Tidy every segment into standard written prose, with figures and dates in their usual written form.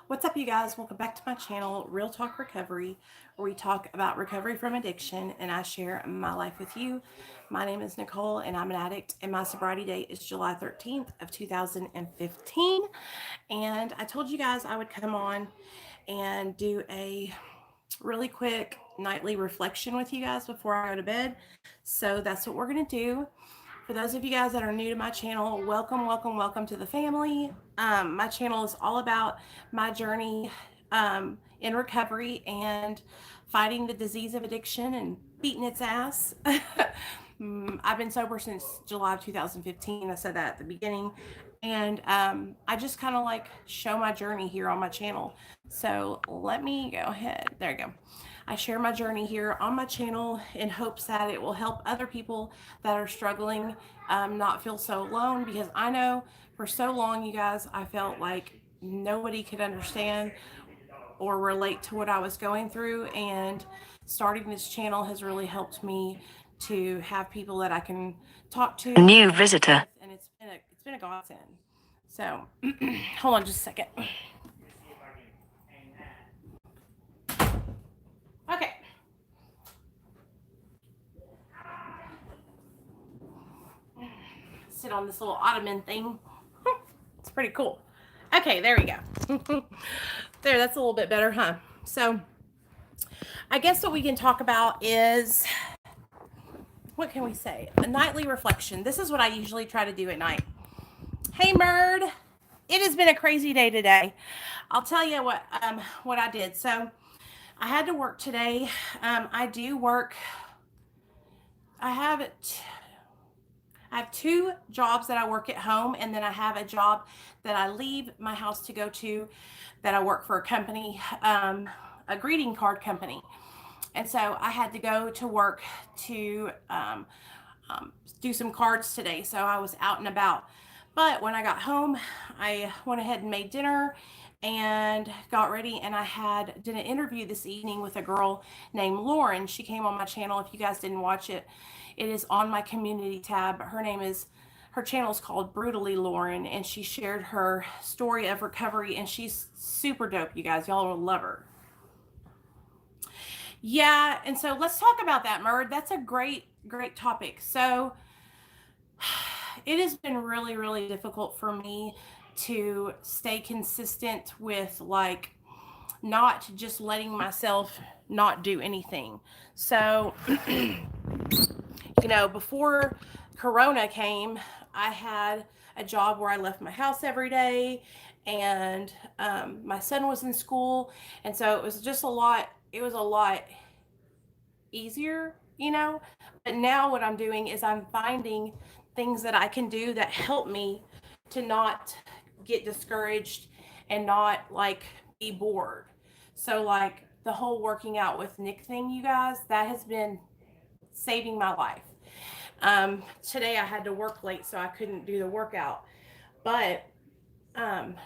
What's up, you guys? Welcome back to my channel, Real Talk Recovery, where we talk about recovery from addiction and I share my life with you. My name is Nicole and I'm an addict, and my sobriety date is July 13th of 2015. And I told you guys I would come on and do a really quick nightly reflection with you guys before I go to bed. So that's what we're going to do. For those of you guys that are new to my channel, welcome, welcome, welcome to the family. My channel is all about my journey in recovery and fighting the disease of addiction and beating its ass. I've been sober since July of 2015. I said that at the beginning. And I just kind of like show my journey here on my channel. So let me go ahead. There you go. I share my journey here on my channel in hopes that it will help other people that are struggling not feel so alone, because I know for so long, you guys, I felt like nobody could understand or relate to what I was going through, and starting this channel has really helped me to have people that I can talk to. New visitor. And it's been a godsend. So hold on just a second. Okay. Sit on this little ottoman thing. It's pretty cool. Okay, there we go. There, that's a little bit better, huh? So I guess what we can talk about is, what can we say? A nightly reflection. This is what I usually try to do at night. Hey, Murd. It has been a crazy day today. I'll tell you what I did. So I had to work today. I do work. I have two jobs that I work at home, and then I have a job that I leave my house to go to, that I work for a company, a greeting card company. And so I had to go to work to do some cards today. So I was out and about. But when I got home, I went ahead and made dinner and got ready, and I did an interview this evening with a girl named Lauren. She came on my channel. If you guys didn't watch it, it is on my community tab. Her channel is called Brutally Lauren, and she shared her story of recovery, and she's super dope, you guys. Y'all will love her. Yeah, and so let's talk about that, Murd. That's a great topic. So it has been really, really difficult for me to stay consistent with, like, not just letting myself not do anything. So, before Corona came, I had a job where I left my house every day, and my son was in school, and so it was just a lot. It was a lot easier, But now what I'm doing is I'm finding things that I can do that help me to not get discouraged and not like be bored. So like the whole working out with Nick thing, you guys, that has been saving my life. Today I had to work late, so I couldn't do the workout, but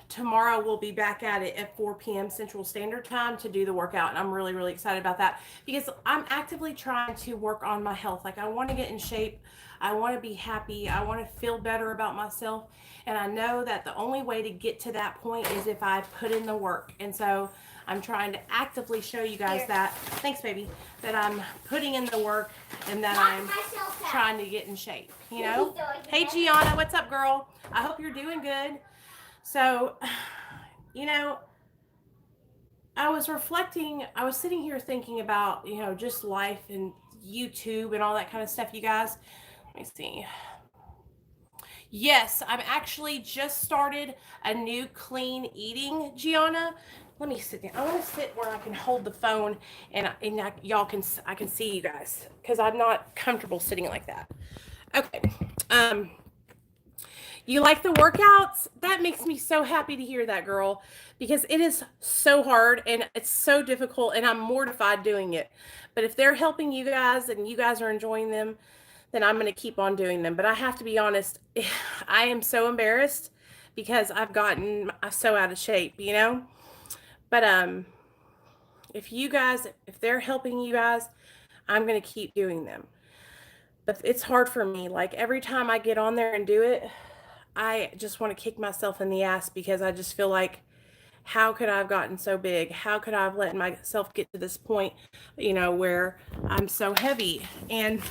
tomorrow we'll be back at it at 4 p.m. Central Standard Time to do the workout. And I'm really, really excited about that, because I'm actively trying to work on my health. Like, I want to get in shape. I want to be happy. I want to feel better about myself. And I know that the only way to get to that point is if I put in the work. And so I'm trying to actively show you guys that, thanks baby, that I'm putting in the work and that I'm trying to get in shape, Hey Jana, what's up, girl? I hope you're doing good. So, I was reflecting, I was sitting here thinking about, just life and YouTube and all that kind of stuff, you guys. Let me see. Yes, I've actually just started a new clean eating, Gianna. Let me sit down. I want to sit where I can hold the phone and I can see you guys, because I'm not comfortable sitting like that. Okay. You like the workouts? That makes me so happy to hear that, girl, because it is so hard and it's so difficult, and I'm mortified doing it. But if they're helping you guys and you guys are enjoying them, then I'm going to keep on doing them. But I have to be honest, I am so embarrassed because I've gotten so out of shape, But if they're helping you guys, I'm going to keep doing them. But it's hard for me. Like, every time I get on there and do it, I just want to kick myself in the ass, because I just feel like how could I have gotten so big? How could I have let myself get to this point, where I'm so heavy? And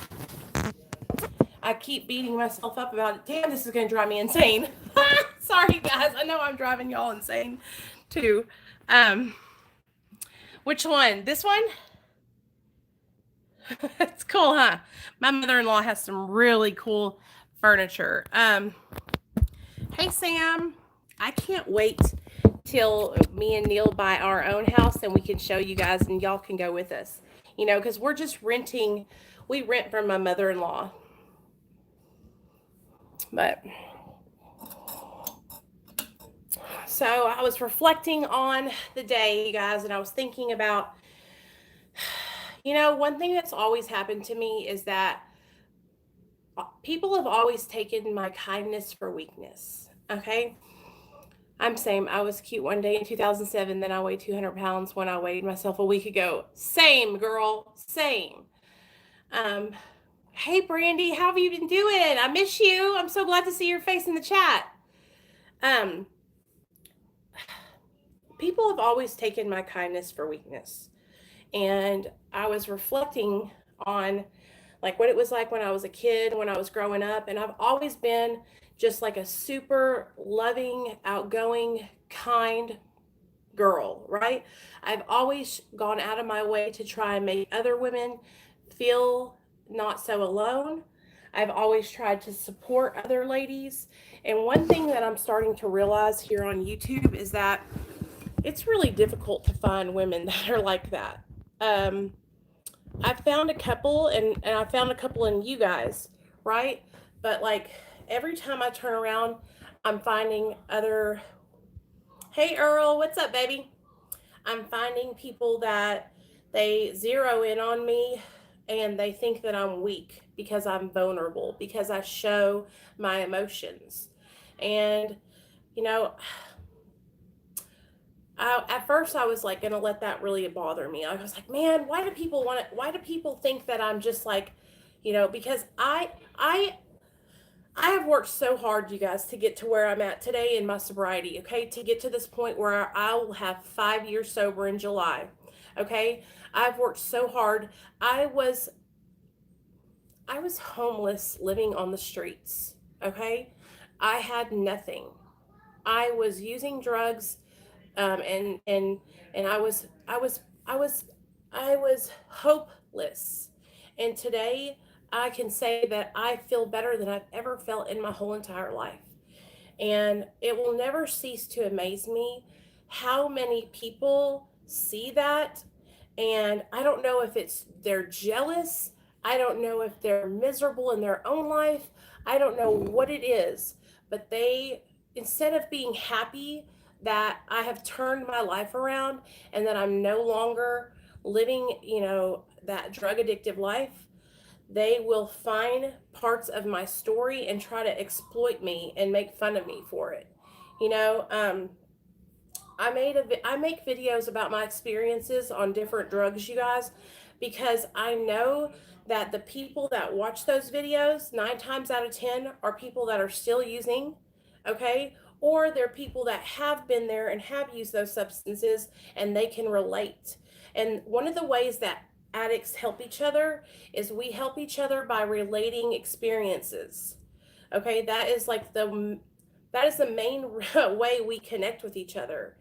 I keep beating myself up about it. Damn, this is going to drive me insane. Sorry, guys. I know I'm driving y'all insane, too. Which one? This one? It's cool, huh? My mother-in-law has some really cool furniture. Hey, Sam. I can't wait till me and Neil buy our own house and we can show you guys and y'all can go with us. Because we're just renting. We rent from my mother-in-law. But so I was reflecting on the day, you guys, and I was thinking about, one thing that's always happened to me is that people have always taken my kindness for weakness. Okay. I'm same. I was cute one day in 2007. Then I weighed 200 pounds when I weighed myself a week ago. Same, girl. Same. Hey, Brandy, how have you been doing? I miss you. I'm so glad to see your face in the chat. People have always taken my kindness for weakness. And I was reflecting on like what it was like when I was a kid, when I was growing up. And I've always been just like a super loving, outgoing, kind girl, right? I've always gone out of my way to try and make other women feel not so alone. I've always tried to support other ladies. And one thing that I'm starting to realize here on YouTube is that it's really difficult to find women that are like that. I found a couple and I found a couple in you guys, right? But like every time I turn around, I'm finding other, hey Earl, what's up, baby? I'm finding people that they zero in on me and they think that I'm weak because I'm vulnerable, because I show my emotions. And, at first I was like going to let that really bother me. I was like, man, why do people think that I'm just like, because I have worked so hard, you guys, to get to where I'm at today in my sobriety, okay? To get to this point where I will have 5 years sober in July, okay? I've worked so hard. I was homeless, living on the streets, okay? I had nothing. I was using drugs, and I was hopeless. And today I can say that I feel better than I've ever felt in my whole entire life. And it will never cease to amaze me how many people see that. And I don't know if they're jealous. I don't know if they're miserable in their own life. I don't know what it is, but instead of being happy that I have turned my life around and that I'm no longer living, that drug addictive life, they will find parts of my story and try to exploit me and make fun of me for it. I make videos about my experiences on different drugs, you guys, because I know that the people that watch those videos 9 times out of 10 are people that are still using, okay? Or they're people that have been there and have used those substances and they can relate. And one of the ways that addicts help each other is we help each other by relating experiences. Okay, that is the main way we connect with each other.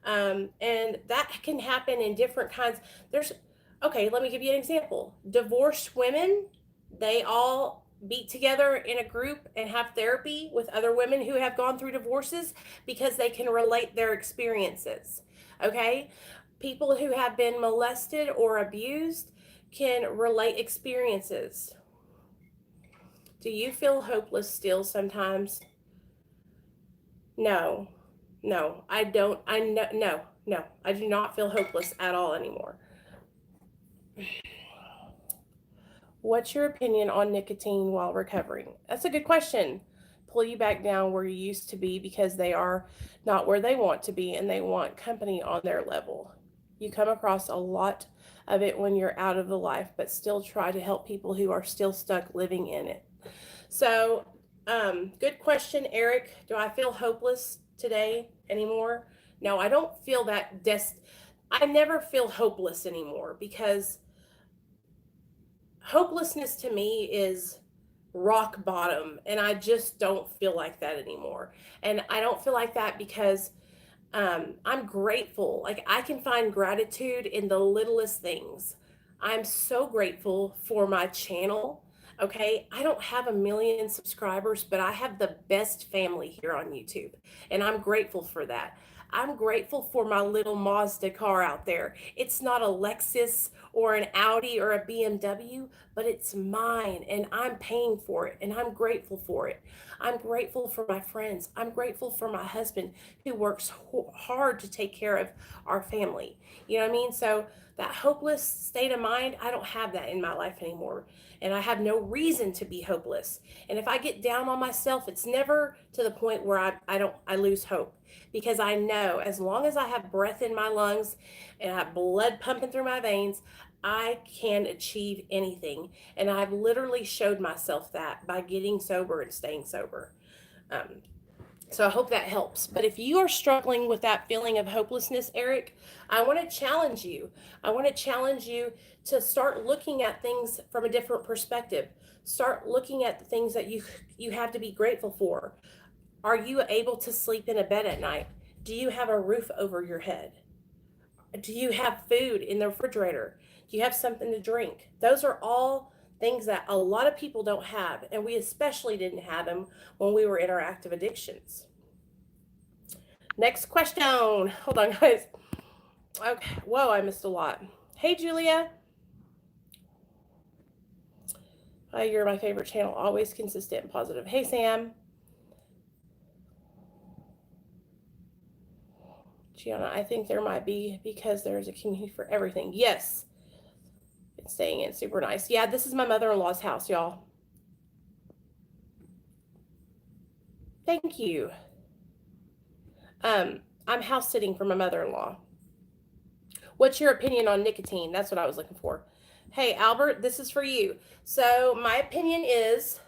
And that can happen in different kinds. Let me give you an example. Divorced women, they all meet together in a group and have therapy with other women who have gone through divorces because they can relate their experiences. Okay? People who have been molested or abused can relate experiences. Do you feel hopeless still sometimes? No, I don't. No, I do not feel hopeless at all anymore. What's your opinion on nicotine while recovering? That's a good question. Pull you back down where you used to be because they are not where they want to be and they want company on their level. You come across a lot of it when you're out of the life, but still try to help people who are still stuck living in it. So, good question, Eric. Do I feel hopeless today anymore? No, I don't feel that I never feel hopeless anymore, because hopelessness to me is rock bottom, and I just don't feel like that anymore. And I don't feel like that because I'm grateful. Like, I can find gratitude in the littlest things. I'm so grateful for my channel. Okay, I don't have a million subscribers, but I have the best family here on YouTube, and I'm grateful for that. I'm grateful for my little Mazda car out there. It's not a Lexus or an Audi or a BMW, but it's mine, and I'm paying for it, and I'm grateful for it. I'm grateful for my friends. I'm grateful for my husband, who works hard to take care of our family. You know what I mean? So that hopeless state of mind, I don't have that in my life anymore. And I have no reason to be hopeless. And if I get down on myself, it's never to the point where I lose hope, because I know as long as I have breath in my lungs and I have blood pumping through my veins, I can achieve anything. And I've literally showed myself that by getting sober and staying sober. Um, so I hope that helps. But if you are struggling with that feeling of hopelessness, Eric, I want to challenge you. I want to challenge you to start looking at things from a different perspective. Start looking at the things that you have to be grateful for. Are you able to sleep in a bed at night? Do you have a roof over your head? Do you have food in the refrigerator? Do you have something to drink? Those are all things that a lot of people don't have, and we especially didn't have them when we were in our active addictions. Next question. Hold on, guys. Okay. Whoa, I missed a lot. Hey, Julia. Hi, you're my favorite channel. Always consistent and positive. Hey, Sam. Jana, I think there might be, because there's a community for everything. Yes. It's staying in. Super nice. Yeah, this is my mother-in-law's house, y'all. Thank you. I'm house sitting for my mother-in-law. What's your opinion on nicotine? That's what I was looking for. Hey, Albert, this is for you. So my opinion is,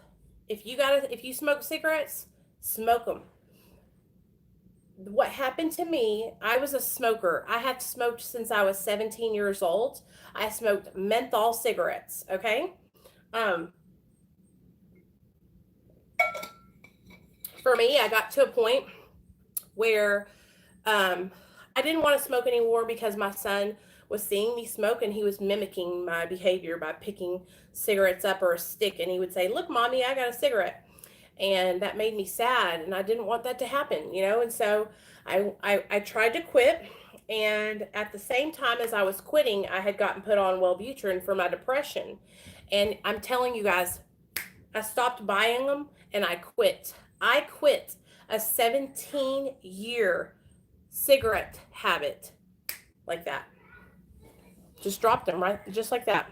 if you smoke cigarettes, smoke them. What happened to me, I was a smoker. I had smoked since I was 17 years old. I smoked menthol cigarettes, okay? For me, I got to a point where I didn't want to smoke anymore, because my son was seeing me smoke, and he was mimicking my behavior by picking cigarettes up or a stick, and he would say, "Look, mommy, I got a cigarette." And that made me sad, and I didn't want that to happen, and so I tried to quit. And at the same time as I was quitting, I had gotten put on Wellbutrin for my depression. And I'm telling you guys, I stopped buying them, and I quit a 17-year cigarette habit like that. Just dropped them, right? Just like that.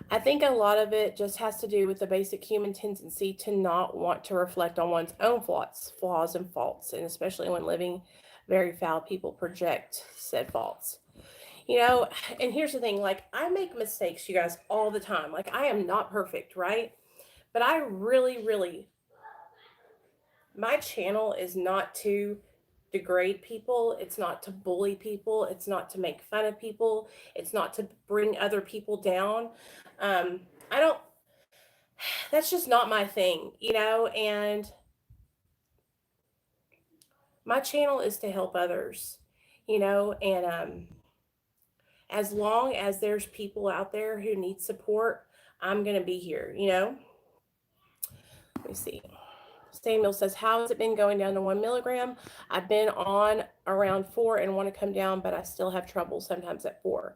I think a lot of it just has to do with the basic human tendency to not want to reflect on one's own flaws and faults, and especially when living very foul people project said faults. And here's the thing, like, I make mistakes, you guys, all the time. Like, I am not perfect, right? But I really, my channel is not to degrade people. It's not to bully people. It's not to make fun of people. It's not to bring other people down. I don't, that's just not my thing, and my channel is to help others, and as long as there's people out there who need support, I'm going to be here, Let me see. Samuel says, how has it been going down to 1 milligram? I've been on around 4 and want to come down, but I still have trouble sometimes at 4.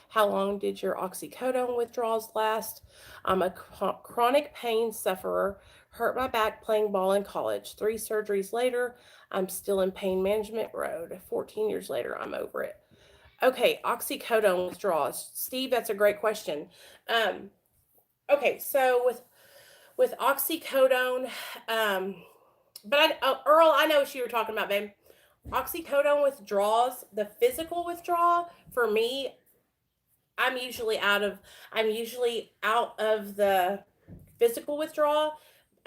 How long did your oxycodone withdrawals last? I'm a chronic pain sufferer. Hurt my back playing ball in college. 3 surgeries later, I'm still in pain management road. 14 years later, I'm over it. Okay, oxycodone withdrawals. Steve, that's a great question. Okay, so with oxycodone, but Earl, I know what you were talking about, babe. Oxycodone withdrawals, the physical withdrawal, for me, I'm usually out of the physical withdrawal.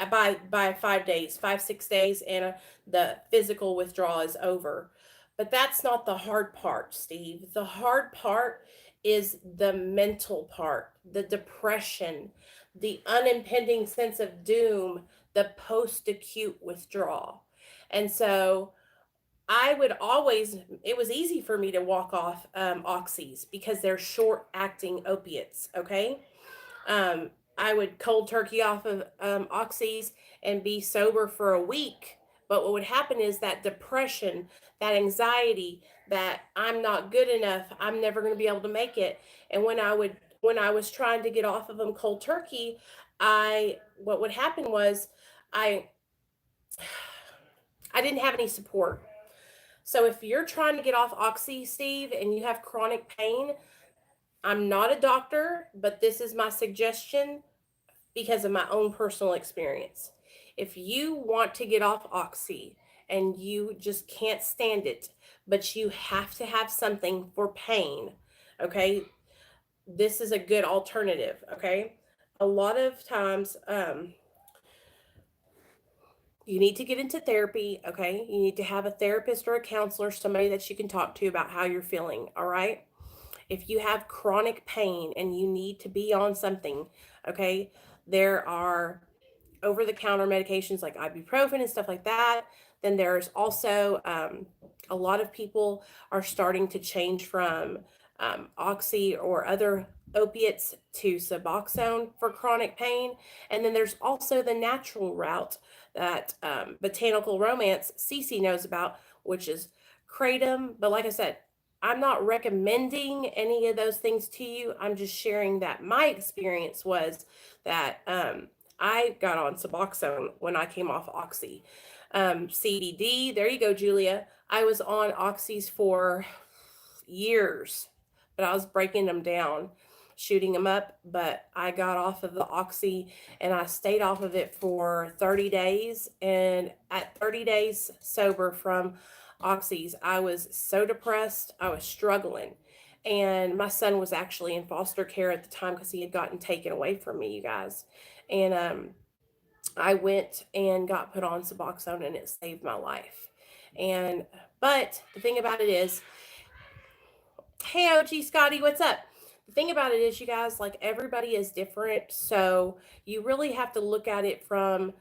by 5 days, 5, 6 days, and the physical withdrawal is over. But that's not the hard part, Steve. The hard part is the mental part, the depression, the unimpending sense of doom, the post acute withdrawal. And so I would always, it was easy for me to walk off oxys because they're short acting opiates. Okay. Um, I would cold turkey off of oxys and be sober for a week. But what would happen is that depression, that anxiety, that I'm not good enough, I'm never going to be able to make it. And when I was trying to get off of them cold turkey, what would happen was I, I didn't have any support. So if you're trying to get off oxy, Steve, and you have chronic pain, I'm not a doctor, but this is my suggestion because of my own personal experience. If you want to get off oxy and you just can't stand it, but you have to have something for pain, okay, this is a good alternative, okay? A lot of times, you need to get into therapy, okay? You need to have a therapist or a counselor, somebody that you can talk to about how you're feeling, all right? If you have chronic pain and you need to be on something, okay, there are over the counter medications like ibuprofen and stuff like that. Then there's also a lot of people are starting to change from oxy or other opiates to Suboxone for chronic pain. And then there's also the natural route that Botanical Romance Cece knows about, which is kratom. But like I said, I'm not recommending any of those things to you. I'm just sharing that my experience was that I got on Suboxone when I came off Oxy. CBD, there you go, Julia. I was on Oxys for years, but I was breaking them down, shooting them up. But I got off of the Oxy and I stayed off of it for 30 days. And at 30 days sober from Oxys, I was so depressed. I was struggling. And my son was actually in foster care at the time because he had gotten taken away from me, you guys. And I went and got put on Suboxone and it saved my life. And but the thing about it is, hey OG Scotty, what's up? The thing about it is, you guys, like everybody is different, so you really have to look at it from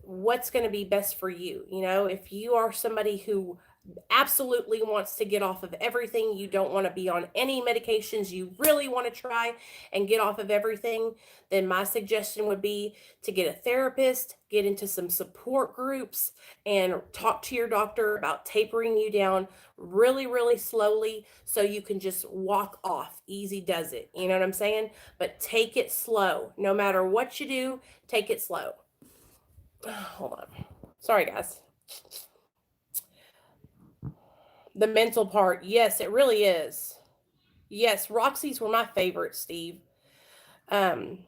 what's going to be best for you. You know, if you are somebody who absolutely wants to get off of everything, you don't want to be on any medications, you really want to try and get off of everything, then my suggestion would be to get a therapist, get into some support groups, and talk to your doctor about tapering you down really, really slowly so you can just walk off. Easy does it. You know what I'm saying? But take it slow. No matter what you do, take it slow. Hold on. Sorry, guys. The mental part. Yes, it really is. Yes, Roxy's were my favorite, Steve. Um,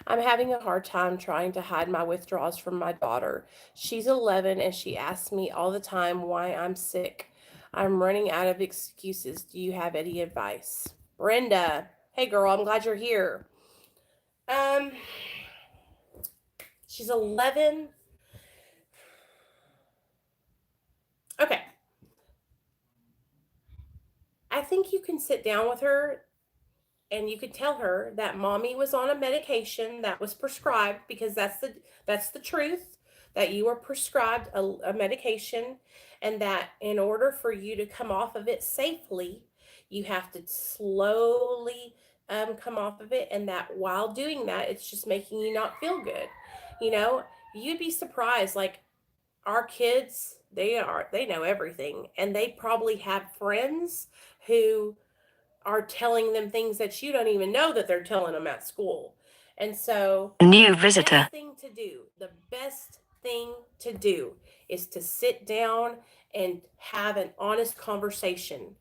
I'm having a hard time trying to hide my withdrawals from my daughter. She's 11 and she asks me all the time why I'm sick. I'm running out of excuses. Do you have any advice? Brenda. Hey girl, I'm glad you're here. Um, she's 11. Okay. I think you can sit down with her and you could tell her that mommy was on a medication that was prescribed, because that's the truth, that you were prescribed a medication, and that in order for you to come off of it safely, you have to slowly come off of it, and that while doing that, it's just making you not feel good. You know, you'd be surprised, like our kids, they know everything, and they probably have friends who are telling them things that you don't even know that they're telling them at school. And so, new visitor. The best thing to do is to sit down and have an honest conversation.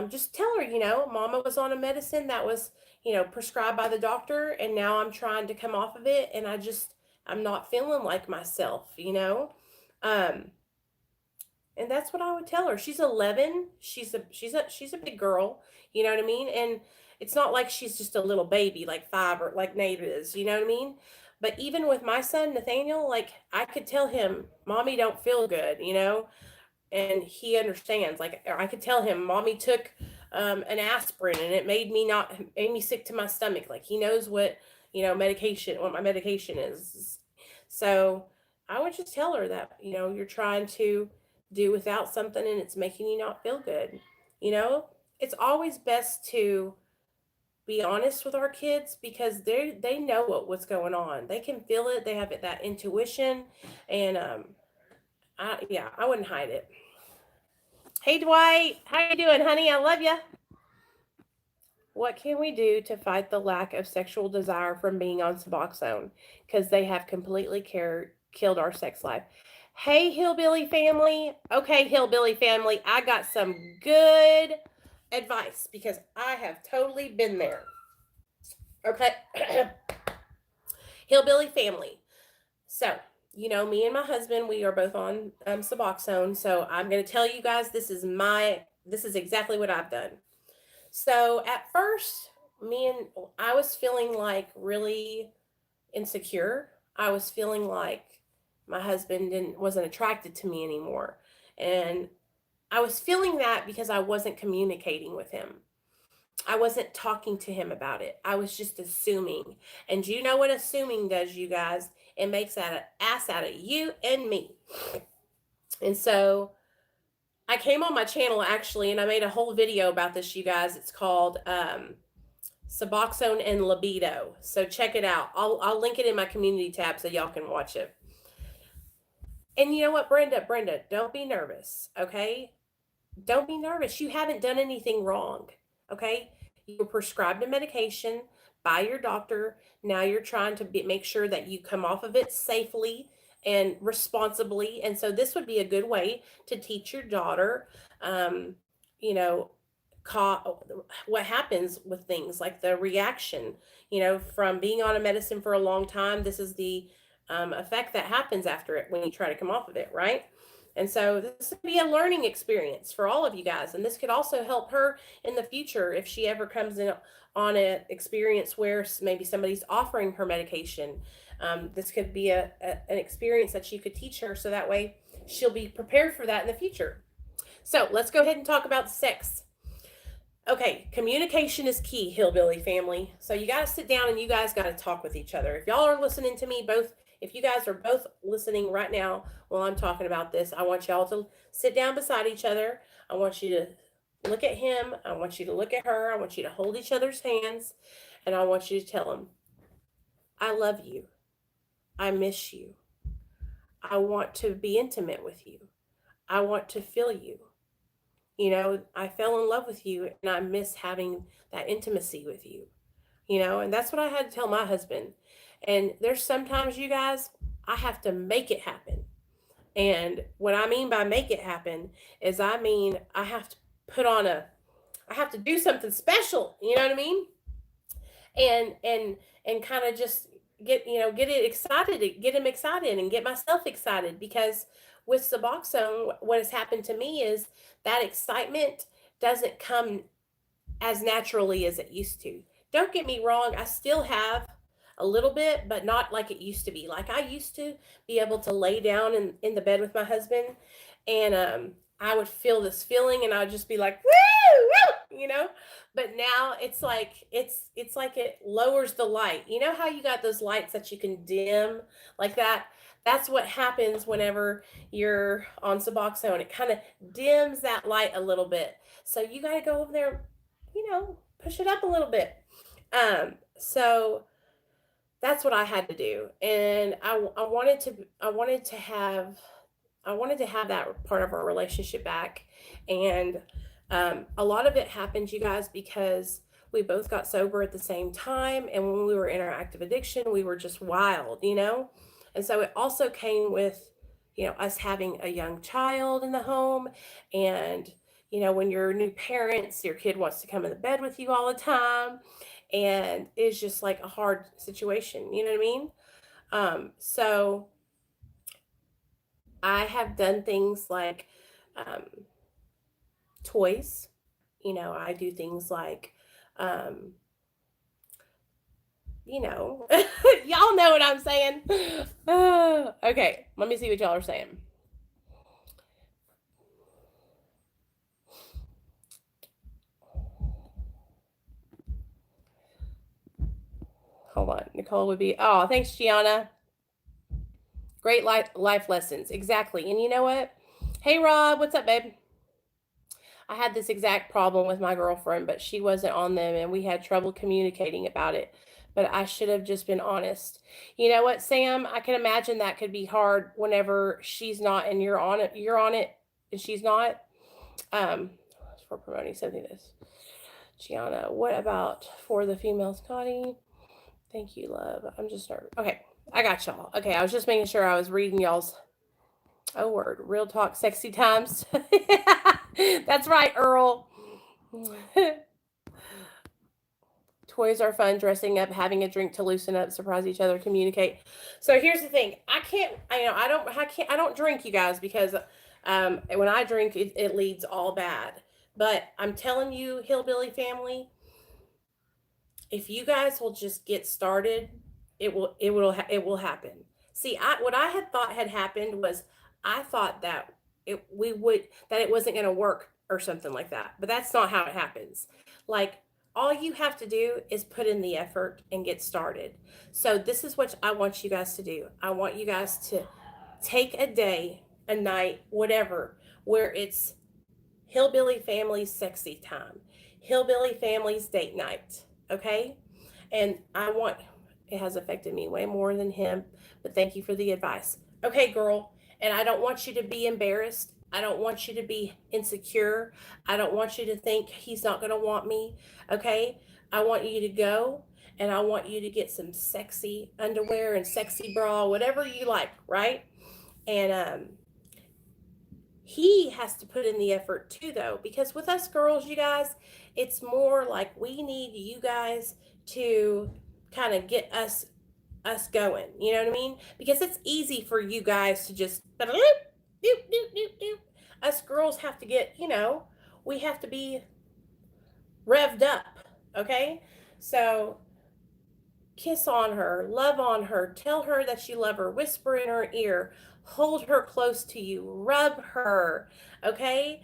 Just tell her, you know, mama was on a medicine that was, you know, prescribed by the doctor, and now I'm trying to come off of it, and I'm not feeling like myself, you know. Um, And that's what I would tell her. She's 11. She's a big girl. You know what I mean? And it's not like she's just a little baby like 5 or like Nate is. You know what I mean? But even with my son Nathaniel, like I could tell him, "Mommy don't feel good," and he understands. Like I could tell him, "Mommy took an aspirin and it made me sick to my stomach." Like he knows what my medication is. So I would just tell her that you're trying to do without something and it's making you not feel good. You know, it's always best to be honest with our kids because they know what's going on. They can feel it. They have that intuition, and I wouldn't hide it. Hey Dwight, how you doing, honey? I love you. What can we do to fight the lack of sexual desire from being on Suboxone? Because they have completely killed our sex life. Hey, Hillbilly family. Okay, Hillbilly family, I got some good advice because I have totally been there. Okay. Hillbilly family. So, me and my husband, we are both on Suboxone. So I'm going to tell you guys, this is exactly what I've done. So at first, I was feeling like really insecure. I was feeling like my husband wasn't attracted to me anymore. And I was feeling that because I wasn't communicating with him. I wasn't talking to him about it. I was just assuming. And you know what assuming does, you guys? It makes an ass out of you and me. And so I came on my channel actually, and I made a whole video about this, you guys. It's called Suboxone and Libido. So check it out. I'll link it in my community tab so y'all can watch it. And you know what, Brenda, don't be nervous, okay? Don't be nervous. You haven't done anything wrong, okay? You were prescribed a medication by your doctor. Now you're trying to make sure that you come off of it safely and responsibly. And so this would be a good way to teach your daughter, you know, what happens with things like the reaction, from being on a medicine for a long time. This is the effect that happens after it when you try to come off of it, right? And so this would be a learning experience for all of you guys. And this could also help her in the future if she ever comes in on an experience where maybe somebody's offering her medication. This could be an experience that she could teach her so that way she'll be prepared for that in the future. So let's go ahead and talk about sex. Okay, communication is key, Hillbilly family. So you got to sit down and you guys got to talk with each other. If y'all are listening to me, if you guys are both listening right now while I'm talking about this, I want y'all to sit down beside each other. I want you to look at him. I want you to look at her. I want you to hold each other's hands. And I want you to tell them, I love you. I miss you. I want to be intimate with you. I want to feel you. I fell in love with you and I miss having that intimacy with you. And that's what I had to tell my husband. And there's sometimes, you guys, I have to make it happen. And what I mean by make it happen is I have to I have to do something special, you know what I mean? And kind of just get him excited and get myself excited, because with Suboxone, what has happened to me is that excitement doesn't come as naturally as it used to. Don't get me wrong, I still have a little bit, but not like it used to be. Like I used to be able to lay down in the bed with my husband, and I would feel this feeling and I would just be like, woo, but now it's like it lowers the light. You know how you got those lights that you can dim like that? That's what happens whenever you're on Suboxone. It kind of dims that light a little bit. So you got to go over there, push it up a little bit. So that's what I had to do. And I wanted to have that part of our relationship back. And a lot of it happened, you guys, because we both got sober at the same time. And when we were in our active addiction, we were just wild, And so it also came with, us having a young child in the home. And, when you're new parents, your kid wants to come in the bed with you all the time. And it's just like a hard situation. You know what I mean? So I have done things like toys. I do things like, y'all know what I'm saying. Okay, let me see what y'all are saying. Hold on. Nichole would be, oh, thanks, Jana. Great life lessons. Exactly. And you know what? Hey, Rob, what's up, babe? I had this exact problem with my girlfriend, but she wasn't on them, and we had trouble communicating about it. But I should have just been honest. You know what, Sam? I can imagine that could be hard whenever she's not and you're on it. You're on it, and she's not. For promoting something this. Gianna, what about for the female Scotty? Thank you, love. I'm just starting. Okay, I got y'all. Okay, I was just making sure I was reading y'all's. Oh, word. Real talk, sexy times. That's right, Earl. Toys are fun. Dressing up, having a drink to loosen up, surprise each other, communicate. So here's the thing. I don't drink, you guys, because when I drink, it leads all bad. But I'm telling you, hillbilly family, if you guys will just get started, it will happen. See, what I had thought had happened was I thought that it wasn't going to work or something like that. But that's not how it happens. Like, all you have to do is put in the effort and get started. So this is what I want you guys to do. I want you guys to take a day, a night, whatever, where it's hillbilly family's sexy time, hillbilly family's date night. Okay? And it has affected me way more than him, but thank you for the advice. Okay, girl. And I don't want you to be embarrassed. I don't want you to be insecure. I don't want you to think he's not going to want me. Okay? I want you to go, and I want you to get some sexy underwear and sexy bra, whatever you like, right? And he has to put in the effort too, though, because with us girls, you guys, it's more like we need you guys to kind of get us going. You know what I mean? Because it's easy for you guys to just us girls have to get, we have to be revved up. Okay? So kiss on her, love on her, tell her that you love her, whisper in her ear, hold her close to you, rub her. Okay?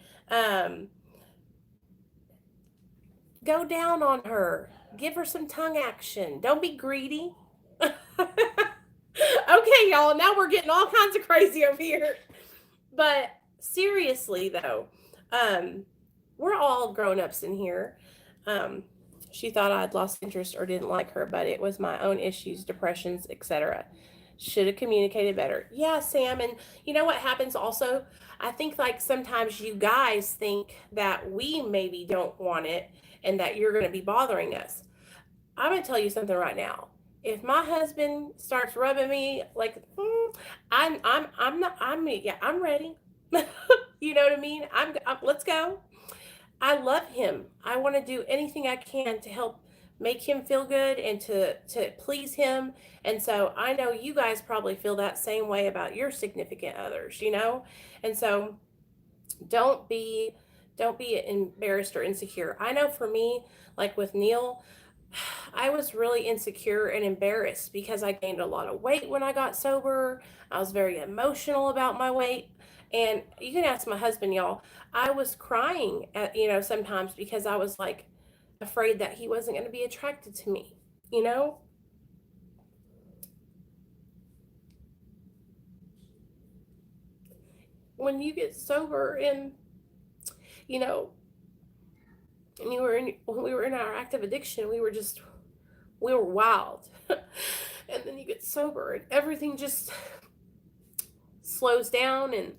Go down on her, give her some tongue action. Don't be greedy. Okay, y'all, now we're getting all kinds of crazy over here. But seriously, though, we're all grown-ups in here. She thought I'd lost interest or didn't like her, but it was my own issues, depressions, etc. Should have communicated better. Yeah, Sam, and you know what happens also? I think like sometimes you guys think that we maybe don't want it and that you're going to be bothering us. I'm going to tell you something right now. If my husband starts rubbing me like, I'm ready. You know what I mean? Let's go. I love him. I want to do anything I can to help make him feel good and to please him. And so I know you guys probably feel that same way about your significant others, And so don't be embarrassed or insecure. I know for me, like with Neil, I was really insecure and embarrassed because I gained a lot of weight when I got sober. I was very emotional about my weight. And you can ask my husband, y'all. I was crying sometimes because I was like afraid that he wasn't going to be attracted to me, When you get sober and, when we were in our active addiction, we were wild. And then you get sober and everything just slows down and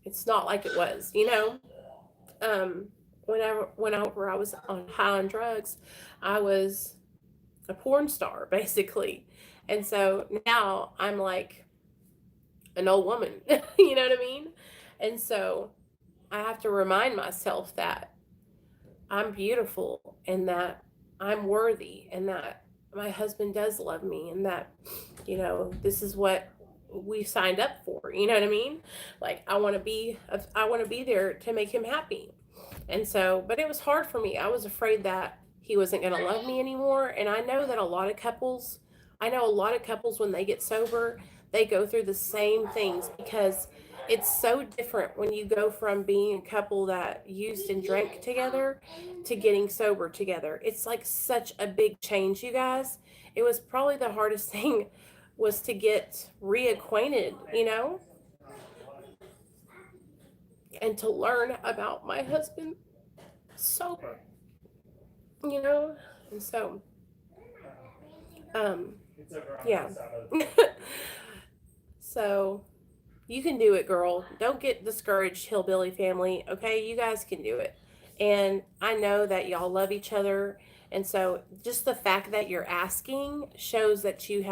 it's not like it was, Whenever I was high on drugs, I was a porn star basically. And so now I'm like an old woman, you know what I mean? And so I have to remind myself that I'm beautiful and that I'm worthy and that my husband does love me and that, this is what we signed up for. You know what I mean? Like I want to be there to make him happy. And so, but it was hard for me. I was afraid that he wasn't going to love me anymore. And I know that I know a lot of couples when they get sober, they go through the same things because it's so different when you go from being a couple that used and drank together to getting sober together. It's like such a big change, you guys. It was probably the hardest thing was to get reacquainted, and to learn about my husband sober, and so, yeah. So you can do it, girl. Don't get discouraged, hillbilly family. Okay, you guys can do it. And I know that y'all love each other, and so just the fact that you're asking shows that you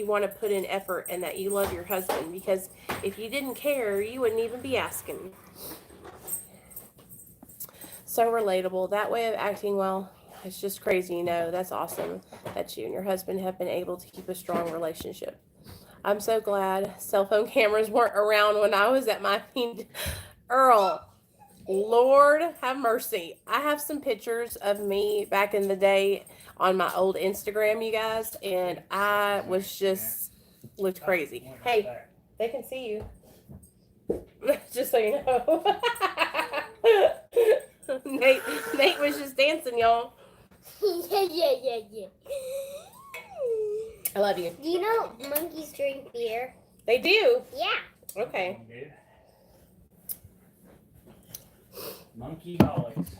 want to put in effort and that you love your husband, because if you didn't care, you wouldn't even be asking. So relatable. That way of acting, well, it's just crazy, That's awesome that you and your husband have been able to keep a strong relationship. I'm so glad cell phone cameras weren't around when I was at my Earl. Lord have mercy. I have some pictures of me back in the day on my old Instagram, you guys, and I looked crazy. Hey, they can see you. Just so you know. Nate was just dancing, y'all. Yeah. I love you. Do you know monkeys drink beer? They do? Yeah. Okay. Monkey holics.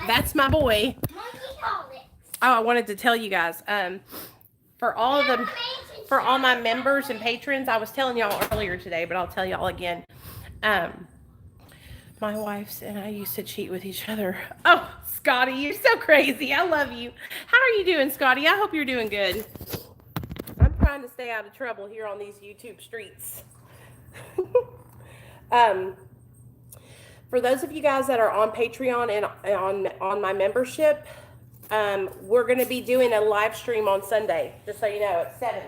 That's my boy. Monkey holics. Oh, I wanted to tell you guys, for all my members and patrons, I was telling y'all earlier today, but I'll tell y'all again. My wife's and I used to cheat with each other. Oh, Scotty, you're so crazy. I love you. How are you doing, Scotty? I hope you're doing good. I'm trying to stay out of trouble here on these YouTube streets. For those of you guys that are on Patreon and on my membership, we're going to be doing a live stream on Sunday, just so you know, at 7.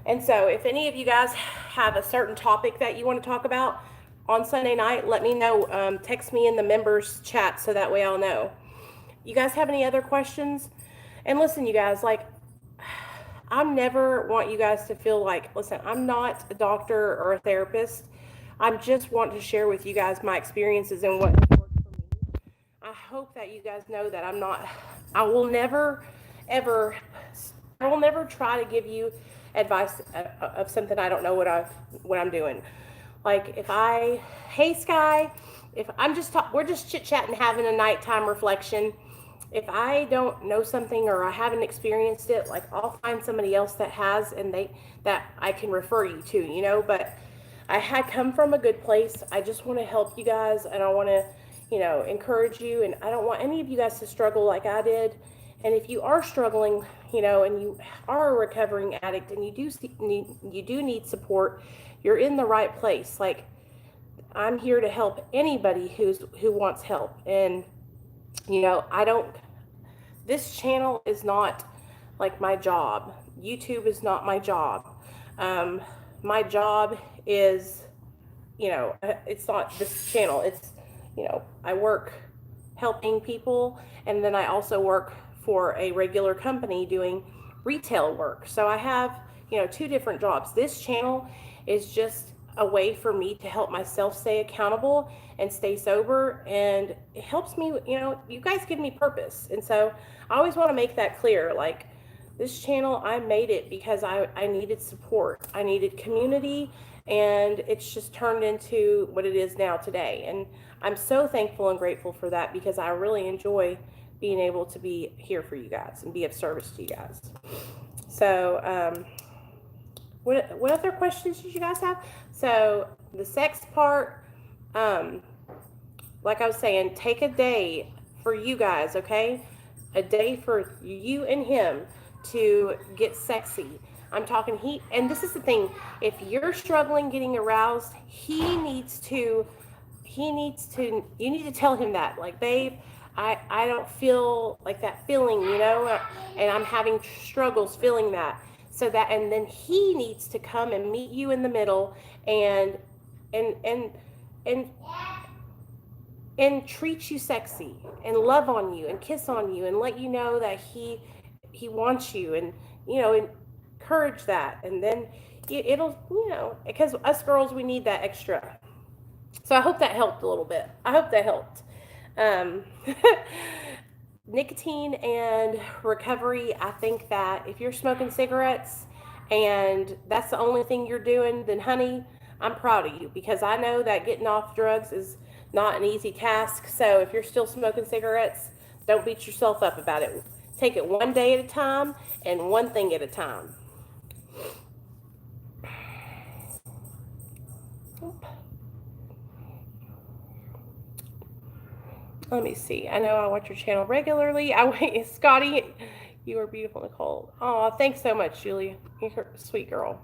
And so if any of you guys have a certain topic that you want to talk about on Sunday night, let me know. Text me in the members chat so that way I'll know. You guys have any other questions? And listen, you guys, like, I never want you guys to feel like, listen, I'm not a doctor or a therapist. I just want to share with you guys my experiences and what has worked for me. I hope that you guys know that I will never try to give you advice of something I don't know what I'm doing. Like hey Sky, if we're just chit chatting, having a nighttime reflection. If I don't know something or I haven't experienced it, like I'll find somebody else that has, and that I can refer you to, but I had come from a good place. I just want to help you guys, and I want to, encourage you, and I don't want any of you guys to struggle like I did. And if you are struggling, and you are a recovering addict and you do need support, you're in the right place. Like, I'm here to help anybody who wants help. And, this channel is not like my job. YouTube is not my job. My job is, it's not this channel. It's, I work helping people, and then I also work for a regular company doing retail work. So I have, 2 different jobs. This channel is just a way for me to help myself stay accountable and stay sober, and it helps me, you guys give me purpose. And so I always want to make that clear. Like, this channel, I made it because I needed support. I needed community, and it's just turned into what it is now today. And I'm so thankful and grateful for that, because I really enjoy being able to be here for you guys and be of service to you guys. So, what other questions did you guys have? So the sex part, like I was saying, take a day for you guys, okay? A day for you and him to get sexy. I'm talking and this is the thing, if you're struggling getting aroused, you need to tell him that, like, babe, I don't feel like that feeling, and I'm having struggles feeling that. so that, and then he needs to come and meet you in the middle and and and and and treat you sexy and love on you and kiss on you and let you know that he wants you, and encourage that. And then it'll, because us girls, we need that extra. So I hope that helped a little bit. I hope that helped. Nicotine and recovery, I think that if you're smoking cigarettes and that's the only thing you're doing, then honey, I'm proud of you, because I know that getting off drugs is not an easy task. So if you're still smoking cigarettes, don't beat yourself up about it. Take it one day at a time and one thing at a time. Let me see. I know I watch your channel regularly. Scotty, you are beautiful, Nichole. Oh, thanks so much, Julia. You're a sweet girl.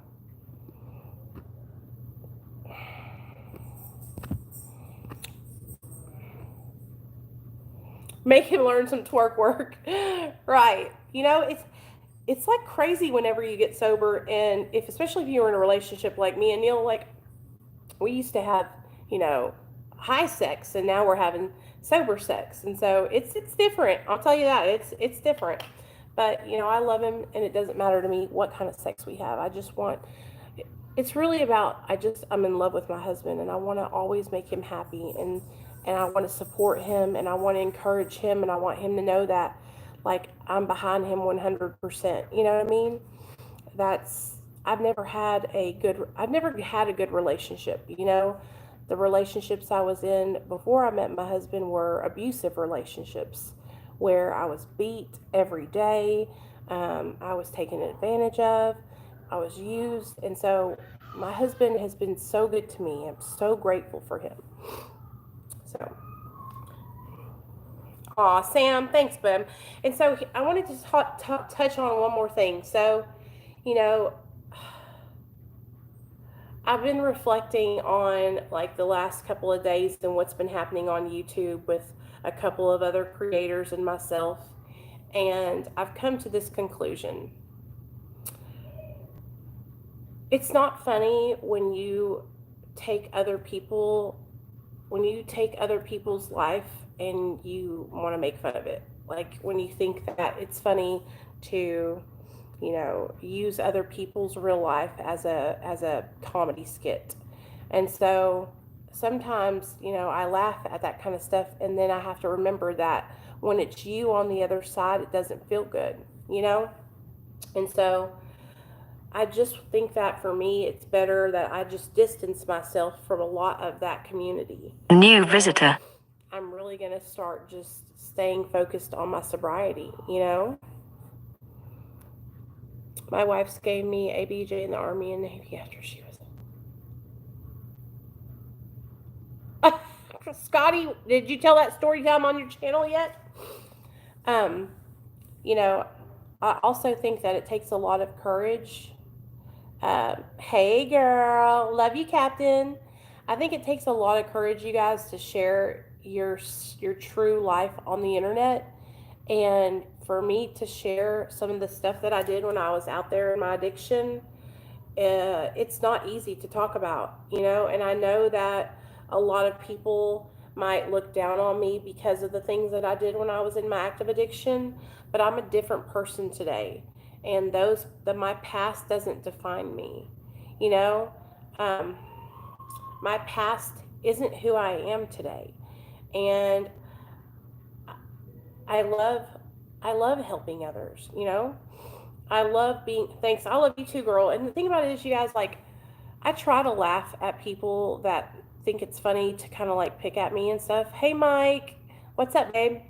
Make him learn some twerk work. Right. It's like crazy whenever you get sober, and especially if you're in a relationship like me and Neil, like we used to have, high sex, and now we're having sober sex. And so it's different. I'll tell you that. It's different. But, I love him, and it doesn't matter to me what kind of sex we have. It's really about, I'm in love with my husband, and I want to always make him happy, and I want to support him, and I want to encourage him, and I want him to know that, like, I'm behind him 100%. You know what I mean? I've never had a good relationship. The relationships I was in before I met my husband were abusive relationships, where I was beat every day. I was taken advantage of. I was used. And so my husband has been so good to me. I'm so grateful for him. So, aw, Sam, thanks, bud. And so I wanted to touch on one more thing. So, I've been reflecting on like the last couple of days and what's been happening on YouTube with a couple of other creators and myself. And I've come to this conclusion. It's not funny when you take other people's life and you want to make fun of it. Like when you think that it's funny to, use other people's real life as a comedy skit. And so sometimes, I laugh at that kind of stuff, and then I have to remember that when it's you on the other side, it doesn't feel good, And so I just think that for me, it's better that I just distance myself from a lot of that community. New visitor. I'm really going to start just staying focused on my sobriety, My wife's gave me a BJ in the Army and Navy after she was... Scotty, did you tell that story time on your channel yet? I also think that it takes a lot of courage. Hey, girl. Love you, Captain. I think it takes a lot of courage, you guys, to share your true life on the internet. And for me to share some of the stuff that I did when I was out there in my addiction, it's not easy to talk about, and I know that a lot of people might look down on me because of the things that I did when I was in my active addiction, but I'm a different person today, and my past doesn't define me, my past isn't who I am today, and I love helping others, I love thanks. I love you too, girl. And the thing about it is, you guys, like, I try to laugh at people that think it's funny to kind of like pick at me and stuff. Hey, Mike, what's up, babe?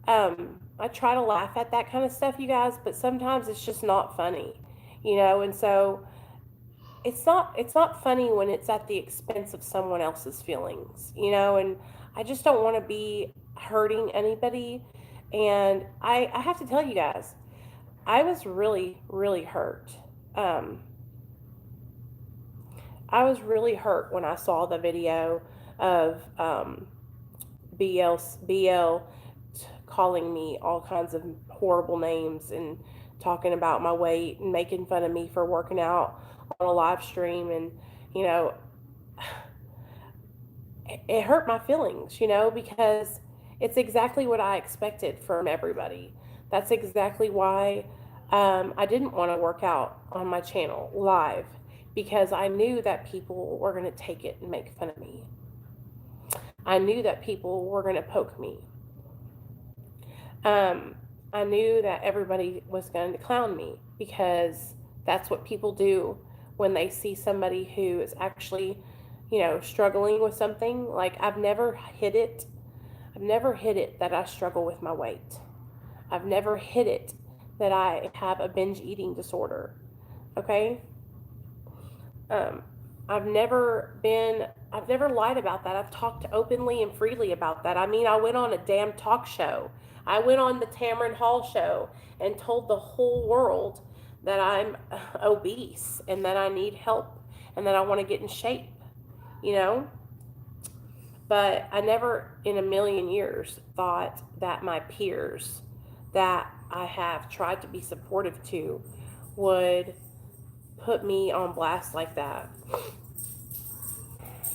I try to laugh at that kind of stuff, you guys, but sometimes it's just not funny, and so it's not funny when it's at the expense of someone else's feelings, and I just don't want to be hurting anybody. And I have to tell you guys, I was really, really hurt. I was really hurt when I saw the video of BL calling me all kinds of horrible names and talking about my weight and making fun of me for working out on a live stream. And, you know, it hurt my feelings, you know, because it's exactly what I expected from everybody. That's exactly why I didn't want to work out on my channel live, because I knew that people were going to take it and make fun of me. I knew that people were going to poke me. I knew that everybody was going to clown me, because that's what people do when they see somebody who is actually, you know, struggling with something. Like, I've never hid it that I struggle with my weight. I've never hid it that I have a binge eating disorder. Okay? I've never lied about that. I've talked openly and freely about that. I mean, I went on a damn talk show. I went on the Tamron Hall show and told the whole world that I'm obese and that I need help and that I want to get in shape, you know? But I never in a million years thought that my peers that I have tried to be supportive to would put me on blast like that.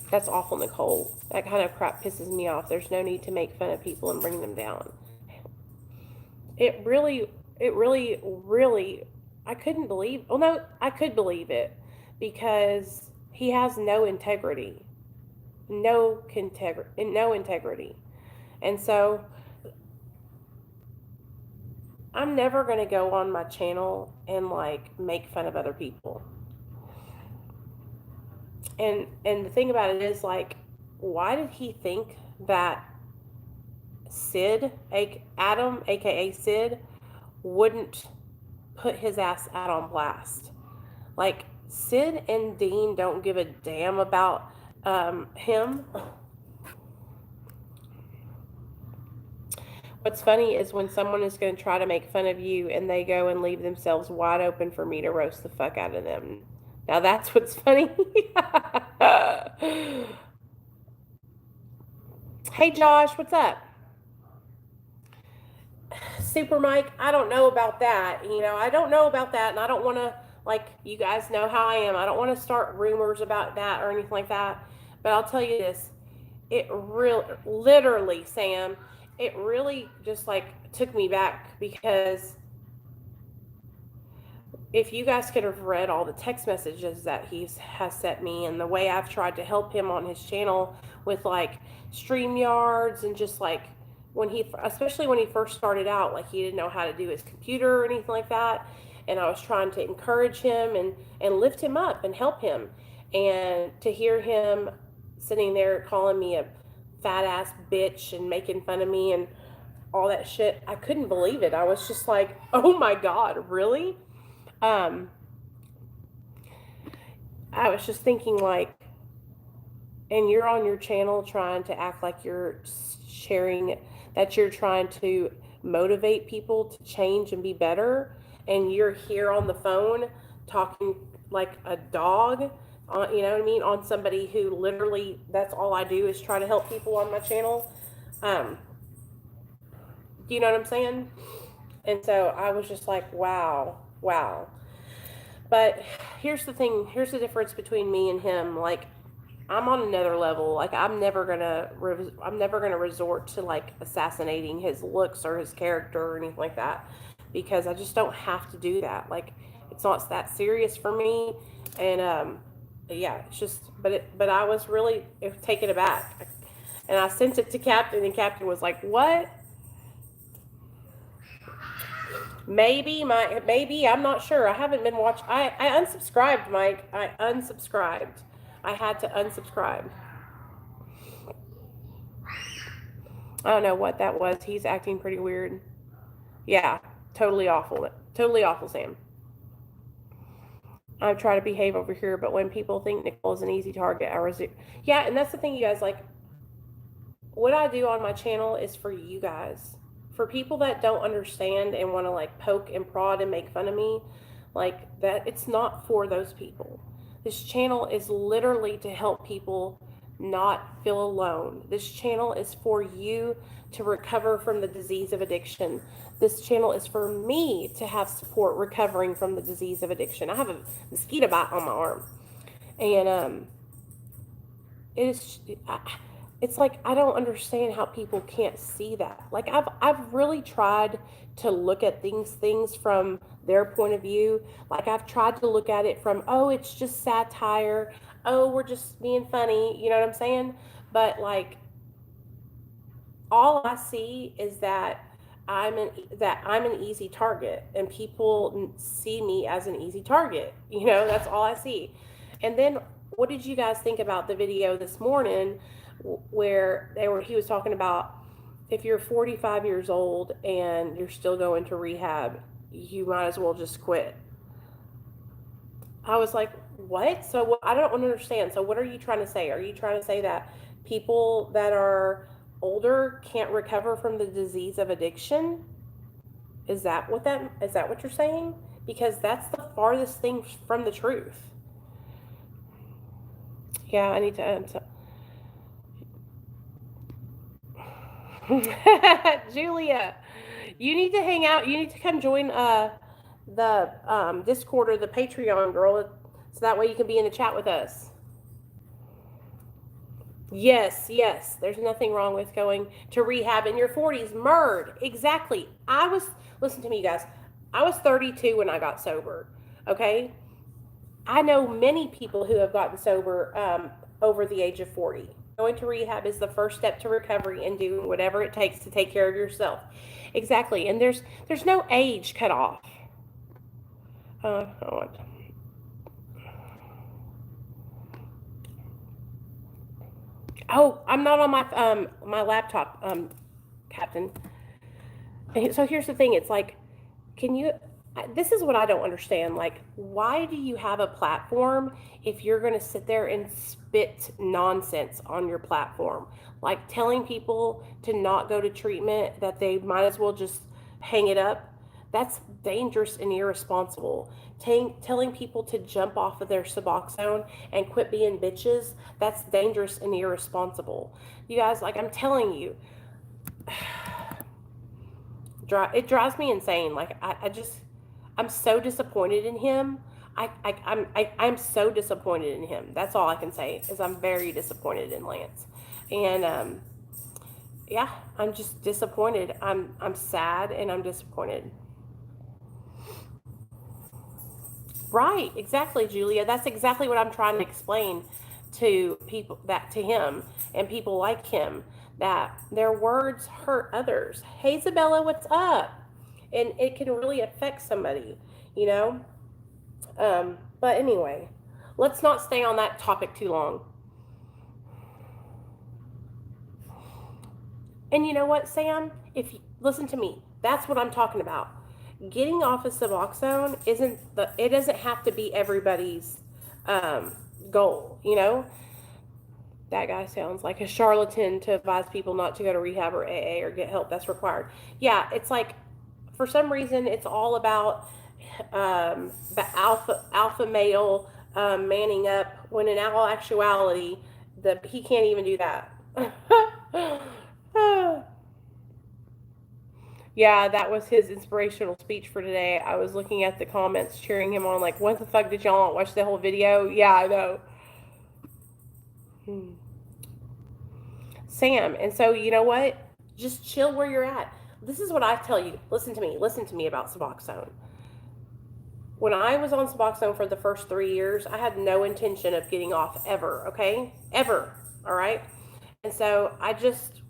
That's awful, Nichole. That kind of crap pisses me off. There's no need to make fun of people and bring them down. It really, I couldn't believe, well, no, I could believe it, because he has no integrity. No integrity. And so I'm never going to go on my channel and like make fun of other people. And the thing about it is, like, why did he think that Adam, aka Sid, wouldn't put his ass out on blast? Like, Sid and Dean don't give a damn about him. What's funny is when someone is going to try to make fun of you and they go and leave themselves wide open for me to roast the fuck out of them. Now that's what's funny. Hey Josh, what's up? Super Mike, I don't know about that. You know, I don't know about that, and I don't want to, like, you guys know how I am. I don't want to start rumors about that or anything like that. But I'll tell you this. It really, literally, Sam, it really just, like, took me back, because if you guys could have read all the text messages that he has sent me, and the way I've tried to help him on his channel with, like, StreamYards, and just, like, especially when he first started out, like, he didn't know how to do his computer or anything like that, and I was trying to encourage him and lift him up and help him, and to hear him sitting there calling me a fat ass bitch and making fun of me and all that shit, I couldn't believe it. I was just like, oh my God, really? I was just thinking, like, and you're on your channel trying to act like you're sharing, that you're trying to motivate people to change and be better, and you're here on the phone talking like a dog, you know what I mean, on somebody who literally, that's all I do is try to help people on my channel. Do you know what I'm saying? And so I was just like, wow. But here's the thing, here's the difference between me and him. Like, I'm on another level. Like, I'm never gonna resort to, like, assassinating his looks or his character or anything like that, because I just don't have to do that. Like, it's not that serious for me. And yeah, it's just, but I was really taken aback, and I sent it to Captain, and Captain was like, what? Maybe, I'm not sure. I haven't been watching. I unsubscribed, Mike. I unsubscribed. I had to unsubscribe. I don't know what that was. He's acting pretty weird. Yeah, totally awful. Totally awful, Sam. I try to behave over here, but when people think Nichole is an easy target, I resist. Yeah, and that's the thing, you guys. Like, what I do on my channel is for you guys. For people that don't understand and want to, like, poke and prod and make fun of me, like that, it's not for those people. This channel is literally to help people not feel alone. This channel is for you to recover from the disease of addiction. This channel is for me to have support recovering from the disease of addiction. I have a mosquito bite on my arm. And it's like, I don't understand how people can't see that. Like, I've really tried to look at things from their point of view. Like, I've tried to look at it from, oh, it's just satire. Oh, we're just being funny. You know what I'm saying? But like, all I see is that I'm an easy target, and people see me as an easy target. You know, that's all I see. And then, what did you guys think about the video this morning where he was talking about, if you're 45 years old and you're still going to rehab, you might as well just quit. I was like, what? So I don't understand. So what are you trying to say? Are you trying to say that people that are older can't recover from the disease of addiction? Is that what you're saying? Because that's the farthest thing from the truth. Yeah, I need to Julia, you need to hang out. You need to come join the Discord or the Patreon, girl, so that way you can be in the chat with us. Yes, there's nothing wrong with going to rehab in your 40s. Murd, exactly. Listen to me, you guys. I was 32 when I got sober, okay? I know many people who have gotten sober over the age of 40. Going to rehab is the first step to recovery and doing whatever it takes to take care of yourself. Exactly. And there's no age cut off. Oh, I'm not on my laptop, Captain. So here's the thing. It's like, this is what I don't understand. Like, why do you have a platform if you're going to sit there and spit nonsense on your platform? Like, telling people to not go to treatment, that they might as well just hang it up. That's dangerous and irresponsible. Telling people to jump off of their Suboxone and quit being bitches, that's dangerous and irresponsible. You guys, like, I'm telling you, it drives me insane. Like, I'm so disappointed in him. I'm so disappointed in him. That's all I can say, is I'm very disappointed in Lance. And yeah, I'm just disappointed. I'm sad and I'm disappointed. Right, exactly, Julia. That's exactly what I'm trying to explain to people, to him and people like him, that their words hurt others. Hey, Isabella, what's up? And it can really affect somebody, you know? But anyway, let's not stay on that topic too long. And you know what, Sam? Listen to me, that's what I'm talking about. Getting off of Suboxone it doesn't have to be everybody's goal, you know? That guy sounds like a charlatan to advise people not to go to rehab or AA or get help that's required. Yeah, it's like, for some reason, it's all about the alpha male manning up, when in all actuality, he can't even do that. Yeah, that was his inspirational speech for today. I was looking at the comments cheering him on, like, what the fuck, did y'all not watch the whole video? Yeah, I know. Sam, and so, you know what? Just chill where you're at. This is what I tell you. Listen to me about Suboxone. When I was on Suboxone for the first 3 years, I had no intention of getting off ever, okay? Ever, all right? And so I just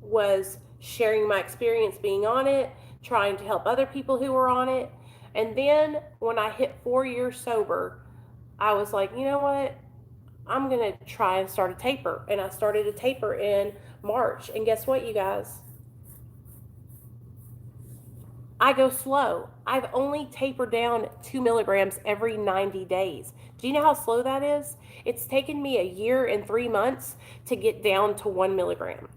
was sharing my experience being on it, trying to help other people who were on it. And then when I hit 4 years sober, I was like, you know what? I'm going to try and start a taper. And I started a taper in March. And guess what, you guys? I go slow. I've only tapered down 2 milligrams every 90 days. Do you know how slow that is? It's taken me a year and 3 months to get down to 1 milligram.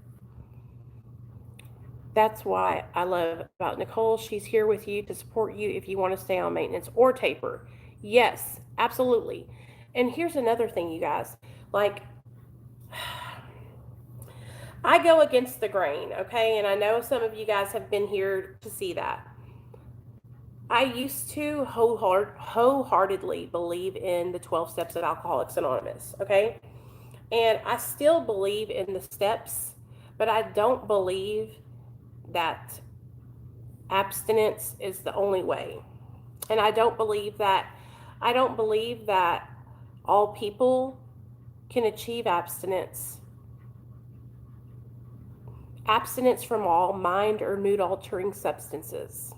That's why I love about Nichole. She's here with you to support you if you want to stay on maintenance or taper. Yes, absolutely. And here's another thing, you guys. Like, I go against the grain, okay? And I know some of you guys have been here to see that. I used to wholeheartedly believe in the 12 steps of Alcoholics Anonymous, okay? And I still believe in the steps, but I don't believe that abstinence is the only way. And I don't believe that all people can achieve abstinence from all mind or mood altering substances.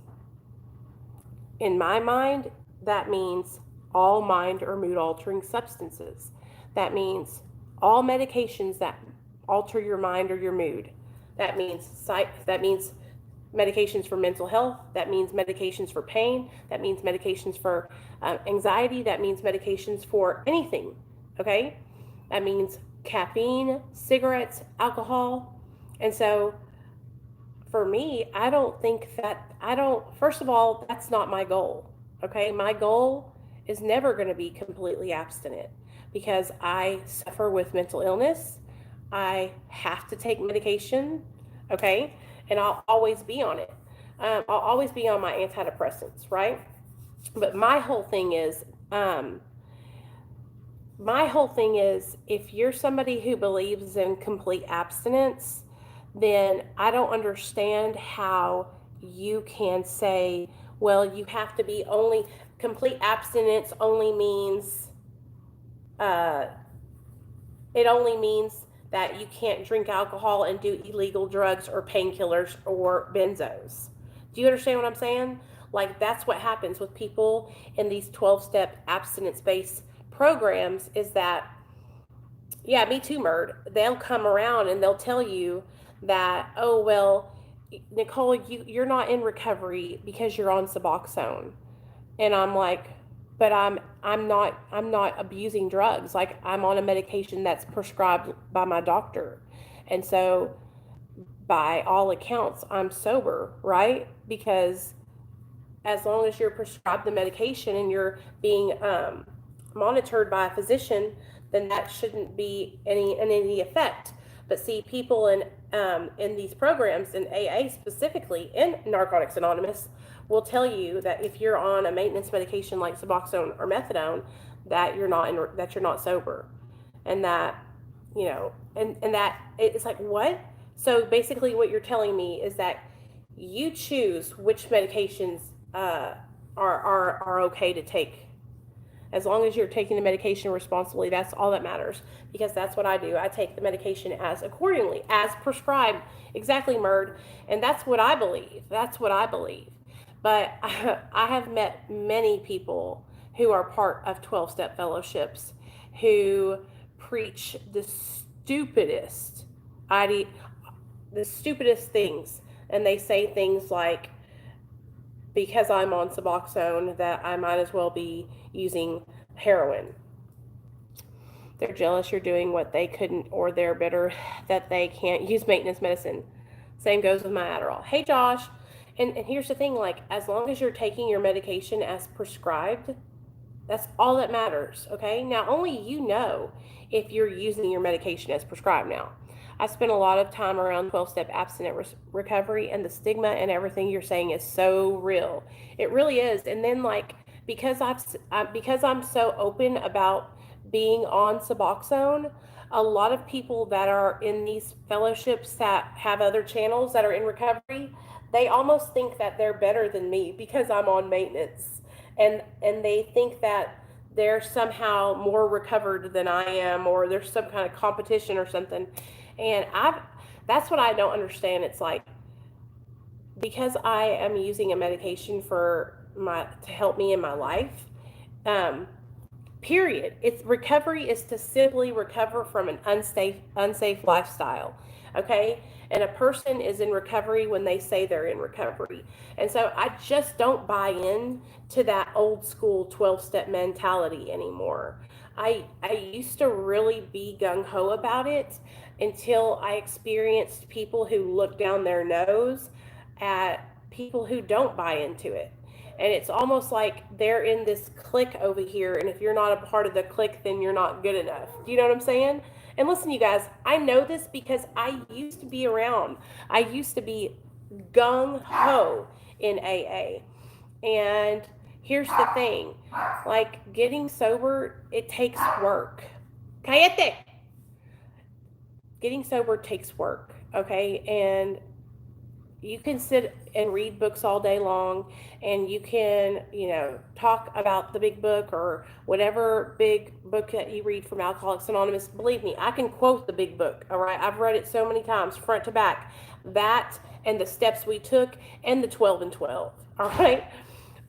In my mind, that means all mind or mood altering substances. That means all medications that alter your mind or your mood. That means medications for mental health. That means medications for pain. That means medications for anxiety. That means medications for anything. Okay? That means caffeine, cigarettes, alcohol. And so for me, first of all, that's not my goal. Okay? My goal is never going to be completely abstinent because I suffer with mental illness. I have to take medication. Okay? And I'll always be on it. I'll always be on my antidepressants, right? But my whole thing is, if you're somebody who believes in complete abstinence, then I don't understand how you can say, well, you have to be only, complete abstinence only means, it only means that you can't drink alcohol and do illegal drugs or painkillers or benzos. Do you understand what I'm saying? Like, that's what happens with people in these 12-step abstinence-based programs is that, yeah, me too, Murd. They'll come around and they'll tell you that, oh, well, Nicole, you're not in recovery because you're on Suboxone. And I'm like, but I'm not abusing drugs. Like, I'm on a medication that's prescribed by my doctor. And so by all accounts, I'm sober, right? Because as long as you're prescribed the medication and you're being monitored by a physician, then that shouldn't be any effect. But see, people in these programs, in AA specifically, in Narcotics Anonymous, will tell you that if you're on a maintenance medication like Suboxone or methadone, that you're not sober, and that, you know, and that it's like, what? So basically, what you're telling me is that you choose which medications are okay to take. As long as you're taking the medication responsibly, that's all that matters. Because that's what I do. I take the medication as accordingly, as prescribed. Exactly, Murd. And that's what I believe. But I have met many people who are part of 12-step fellowships who preach the stupidest things. And they say things like, because I'm on Suboxone, that I might as well be using heroin. They're jealous you're doing what they couldn't, or they're bitter that they can't use maintenance medicine. Same goes with my Adderall. Hey, Josh. And here's the thing, like, as long as you're taking your medication as prescribed, that's all that matters, okay? Now, only you know if you're using your medication as prescribed now. I spent a lot of time around 12-step abstinent recovery, and the stigma and everything you're saying is so real. It really is. And then, like, because I'm so open about being on Suboxone, a lot of people that are in these fellowships that have other channels that are in recovery, they almost think that they're better than me because I'm on maintenance. And they think that they're somehow more recovered than I am, or there's some kind of competition or something. And that's what I don't understand. It's like, because I am using a medication to help me in my life, period. Recovery is to simply recover from an unsafe lifestyle. Okay? And a person is in recovery when they say they're in recovery. And so I just don't buy in to that old school 12-step mentality anymore. I used to really be gung-ho about it until I experienced people who look down their nose at people who don't buy into it. And it's almost like they're in this clique over here, and if you're not a part of the clique, then you're not good enough. Do you know what I'm saying? And listen, you guys, I know this because I used to be around. I used to be gung-ho in AA. And here's the thing, like getting sober, it takes work. Cállate. Getting sober takes work, okay? And you can sit and read books all day long, and you can, talk about the big book or whatever big book that you read from Alcoholics Anonymous. Believe me, I can quote the big book, all right? I've read it so many times, front to back. That and the steps we took and the 12 and 12, all right?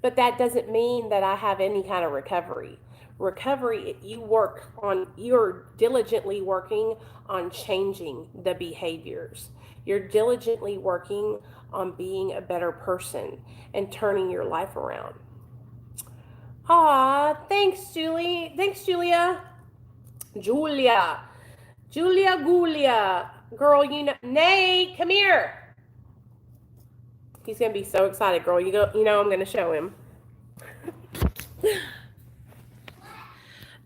But that doesn't mean that I have any kind of recovery. Recovery, you're diligently working on changing the behaviors. You're diligently working on being a better person and turning your life around. Aw, thanks, Julie. Thanks, Julia. Julia. Girl, Nate, come here. He's going to be so excited, girl. I'm going to show him.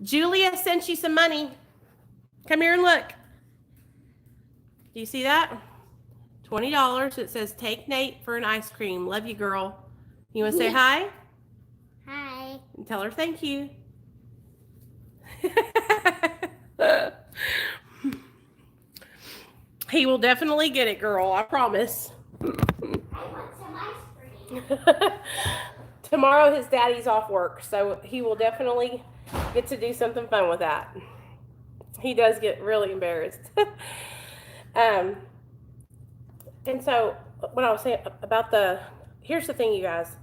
Julia sent you some money. Come here and look. Do you see that? $20. It says, take Nate for an ice cream. Love you, girl. You want to say hi? Hi. And tell her thank you. He will definitely get it, girl. I promise. I want some ice cream. Tomorrow his daddy's off work, so he will definitely get to do something fun with that. He does get really embarrassed. And so what I was saying about here's the thing, you guys.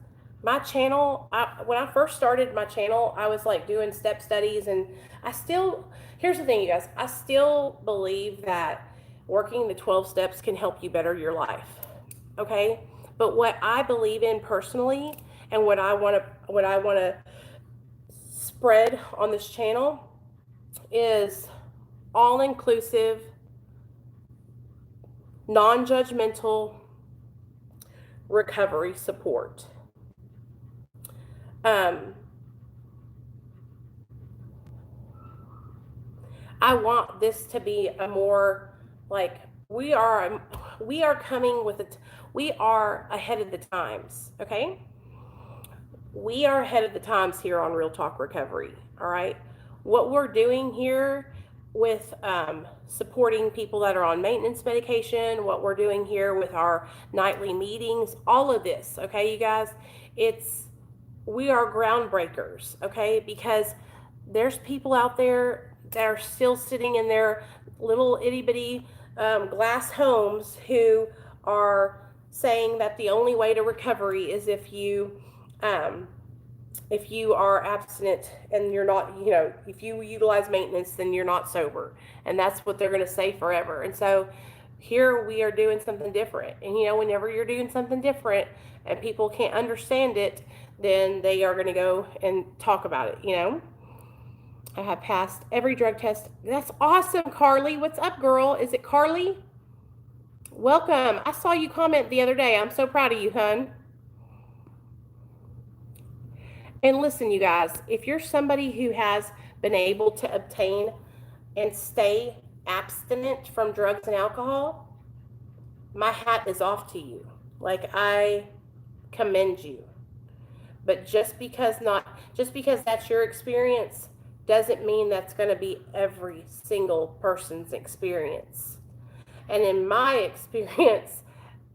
My channel, when I first started my channel, I was like doing step studies, and here's the thing, you guys. I still believe that working the 12 steps can help you better your life. Okay? But what I believe in personally, and what I want to spread on this channel, is all-inclusive, non-judgmental recovery support. I want this to be a more like we are coming with it. We are ahead of the times. Okay. We are ahead of the times here on Real Talk Recovery. All right. What we're doing here with supporting people that are on maintenance medication, what we're doing here with our nightly meetings, all of this, okay, you guys, we are groundbreakers, okay, because there's people out there that are still sitting in their little itty bitty glass homes who are saying that the only way to recovery is if you are abstinent and you're not, if you utilize maintenance, then you're not sober. And that's what they're going to say forever. And so here we are doing something different. And, whenever you're doing something different and people can't understand it, then they are going to go and talk about it, I have passed every drug test. That's awesome, Carly. What's up, girl? Is it Carly? Welcome. I saw you comment the other day. I'm so proud of you, hun. And listen, you guys, if you're somebody who has been able to obtain and stay abstinent from drugs and alcohol, my hat is off to you. Like, I commend you. But just because that's your experience doesn't mean that's going to be every single person's experience. And in my experience,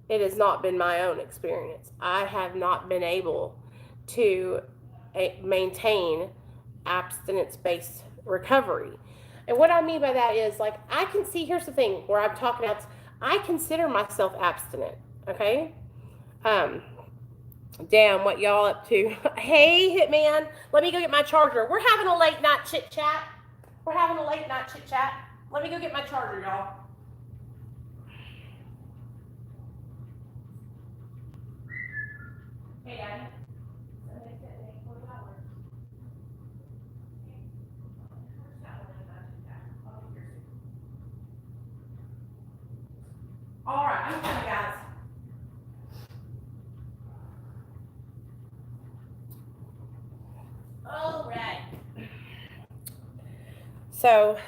it has not been my own experience. I have not been able to maintain abstinence-based recovery. And what I mean by that is, like, here's the thing where I'm talking about, I consider myself abstinent, okay? Damn, what y'all up to? Hey, Hitman, let me go get my charger. We're having a late night chit chat. Let me go get my charger, y'all. Hey, Daddy. All right, I'm coming, guys. All right. So,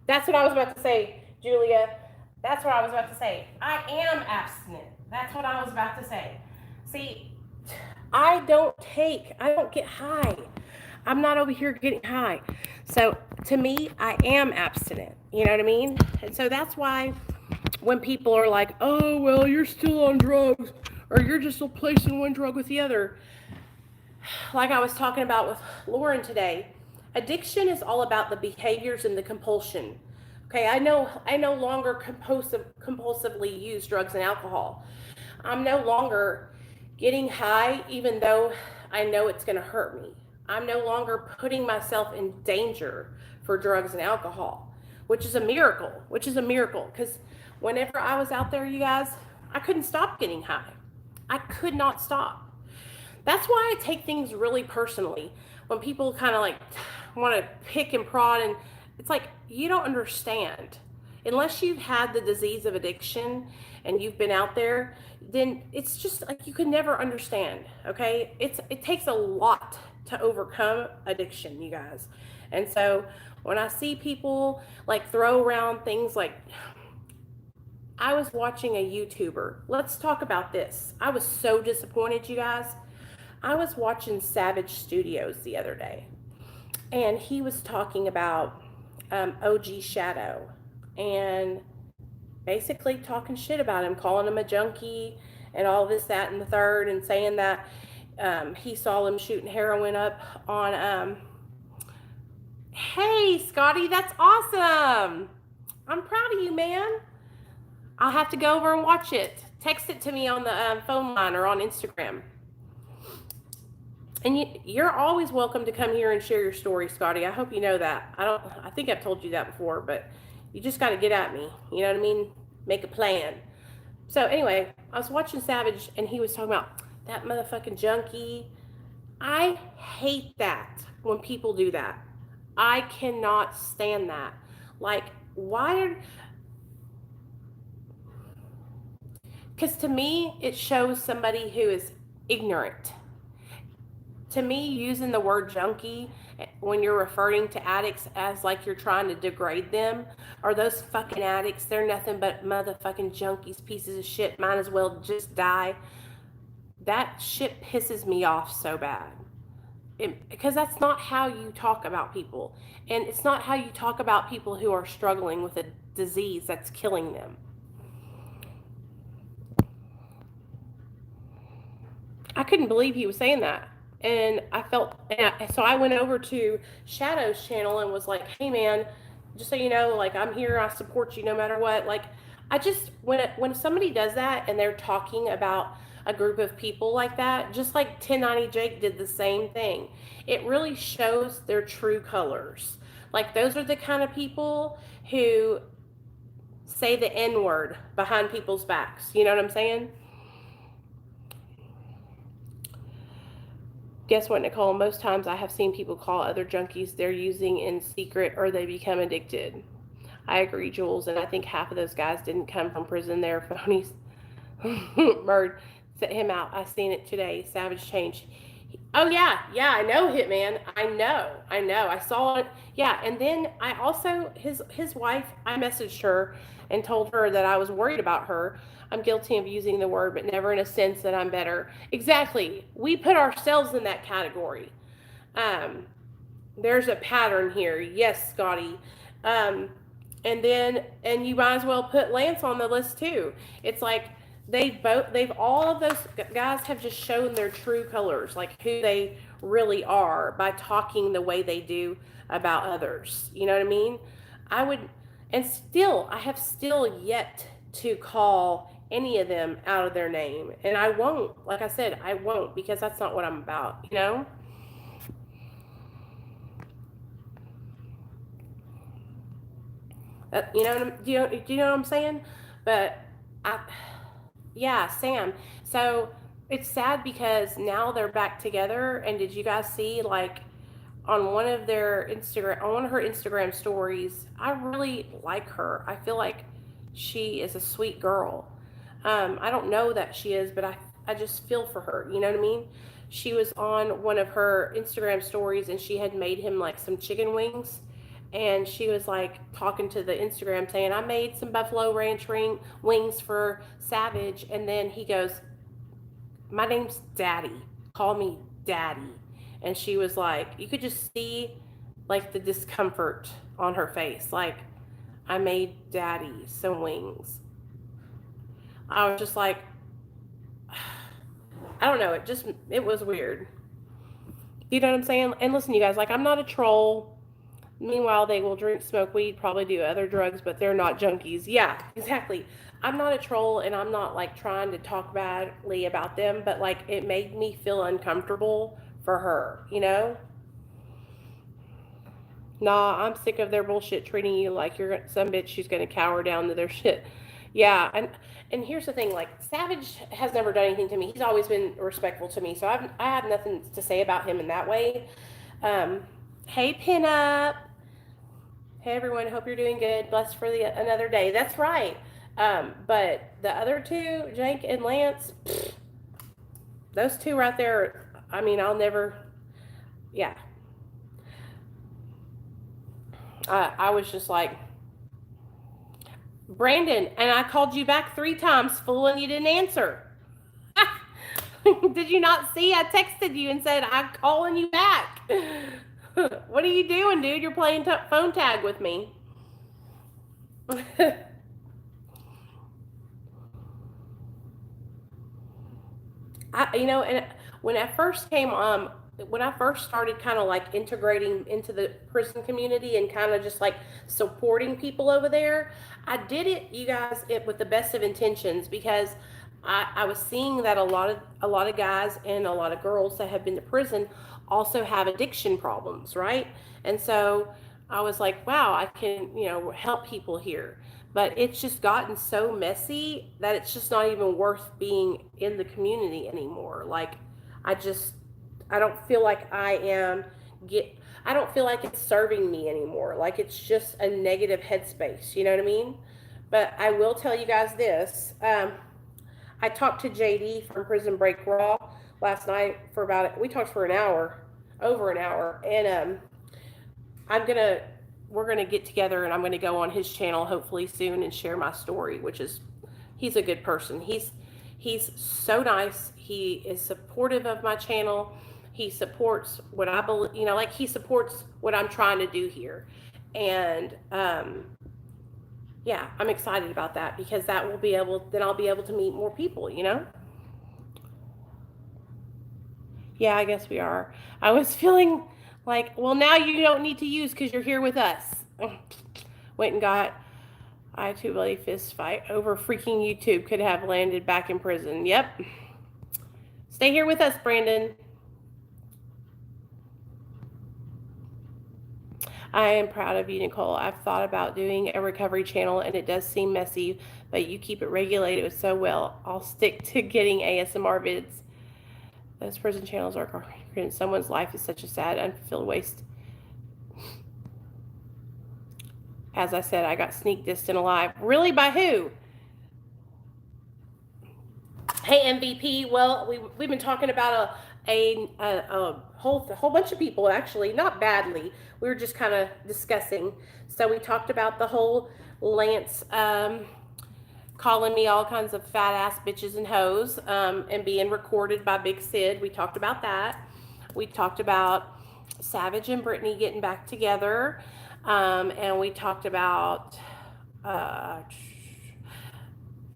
That's what I was about to say, Julia. That's what I was about to say. I am abstinent. That's what I was about to say. See, I don't get high. I'm not over here getting high. So to me, I am abstinent. You know what I mean? And so that's why when people are like, oh, well, you're still on drugs, or you're just replacing one drug with the other, like I was talking about with Lauren today, addiction is all about the behaviors and the compulsion. Okay, I no longer compulsively use drugs and alcohol. I'm no longer getting high even though I know it's going to hurt me. I'm no longer putting myself in danger for drugs and alcohol, which is a miracle, because whenever I was out there, you guys, I couldn't stop getting high. I could not stop. That's why I take things really personally when people kind of like want to pick and prod, and it's like, you don't understand. Unless you've had the disease of addiction and you've been out there, then it's just like you could never understand, okay? It takes a lot to overcome addiction, you guys. And so when I see people like throw around things like, I was watching a YouTuber. Let's talk about this. I was so disappointed, you guys. I was watching Savage Studios the other day, and he was talking about OG Shadow, and basically talking shit about him, calling him a junkie and all this, that, and the third, and saying that he saw him shooting heroin up on, hey, Scotty, that's awesome. I'm proud of you, man. I'll have to go over and watch it. Text it to me on the phone line or on Instagram. And you're always welcome to come here and share your story, Scotty. I hope you know that. I think I've told you that before, but you just got to get at me. You know what I mean? Make a plan. So anyway, I was watching Savage, and he was talking about that motherfucking junkie. I hate that when people do that. I cannot stand that. Like, why? Because to me, it shows somebody who is ignorant. To me, using the word junkie when you're referring to addicts as like you're trying to degrade them, or those fucking addicts, they're nothing but motherfucking junkies, pieces of shit, might as well just die. That shit pisses me off so bad. Because that's not how you talk about people. And it's not how you talk about people who are struggling with a disease that's killing them. I couldn't believe he was saying that. And so I went over to Shadow's channel and was like, hey man, just so you know, like, I'm here, I support you no matter what. Like, I just, when somebody does that and they're talking about a group of people like that, just like 1090 Jake did the same thing, it really shows their true colors. Like, those are the kind of people who say the N-word behind people's backs. You know what I'm saying? Guess what, Nichole? Most times I have seen people call other junkies they're using in secret, or they become addicted. I agree, Jules, and I think half of those guys didn't come from prison. They're phonies. Murk, set him out. I seen it today. Savage change. Oh, yeah, I know, Hitman. I know. I saw it. Yeah, and then I also, his wife, I messaged her and told her that I was worried about her. I'm guilty of using the word, but never in a sense that I'm better. Exactly. We put ourselves in that category. There's a pattern here. Yes, Scotty. And you might as well put Lance on the list too. It's like all of those guys have just shown their true colors, like who they really are, by talking the way they do about others. You know what I mean? I have still yet to call any of them out of their name. And I won't. Like I said, I won't, because that's not what I'm about, you know? Do you know what I'm saying? But yeah, Sam. So it's sad because now they're back together. And did you guys see, like, on one of her Instagram stories, I really like her. I feel like she is a sweet girl. I don't know that she is, but I just feel for her. You know what I mean? She was on one of her Instagram stories, and she had made him like some chicken wings, and she was like talking to the Instagram saying, I made some buffalo ranch wings for Savage. And then he goes, my name's Daddy. Call me Daddy. And she was like, you could just see like the discomfort on her face. Like, I made Daddy some wings. I was just like, I don't know. It was weird. You know what I'm saying? And listen, you guys, like, I'm not a troll. Meanwhile, they will drink, smoke weed, probably do other drugs, but they're not junkies. Yeah, exactly. I'm not a troll, and I'm not like trying to talk badly about them, but like it made me feel uncomfortable for her, you know? Nah, I'm sick of their bullshit treating you like you're some bitch who's gonna cower down to their shit. Yeah, and here's the thing, like Savage has never done anything to me. He's always been respectful to me, so I have nothing to say about him in that way. Hey, Pinup. Hey, everyone. Hope you're doing good. Blessed for another day. That's right. But the other two, Jank and Lance, those two right there, I mean, I'll never, yeah. I was just like, Brandon, and I called you back 3 times, fool, and you didn't answer. Did you not see? I texted you and said, I'm calling you back. What are you doing, dude? You're playing phone tag with me. And when I first came, when I first started kind of like integrating into the prison community and kind of just like supporting people over there, I did it, you guys, with the best of intentions, because I was seeing that a lot of guys and a lot of girls that have been to prison also have addiction problems, right? And so I was like, wow, I can, help people here. But it's just gotten so messy that it's just not even worth being in the community anymore. Like, I don't feel like I don't feel like it's serving me anymore. Like, it's just a negative headspace, you know what I mean? But I will tell you guys this. I talked to JD from Prison Break Raw last night we talked for over an hour, and we're gonna get together, and I'm gonna go on his channel hopefully soon and share my story, he's a good person. He's so nice. He is supportive of my channel. He supports what I believe, like he supports what I'm trying to do here. And yeah, I'm excited about that, because then I'll be able to meet more people, Yeah, I guess we are. I was feeling like, well, now you don't need to use because you're here with us. Went and got I too bloody fist fight over freaking YouTube. Could have landed back in prison. Yep. Stay here with us, Brandon. I am proud of you, Nichole. I've thought about doing a recovery channel, and it does seem messy, but you keep it regulated so well. I'll stick to getting ASMR vids. Those prison channels are garbage. Someone's life is such a sad, unfulfilled waste. As I said, I got sneak dissed and alive. Really? By who? Hey, MVP. Well, we've been talking about a whole bunch of people, actually, not badly. We were just kind of discussing. So we talked about the whole Lance calling me all kinds of fat ass bitches and hoes, and being recorded by Big Sid. We talked about that. We talked about Savage and Brittany getting back together, and we talked about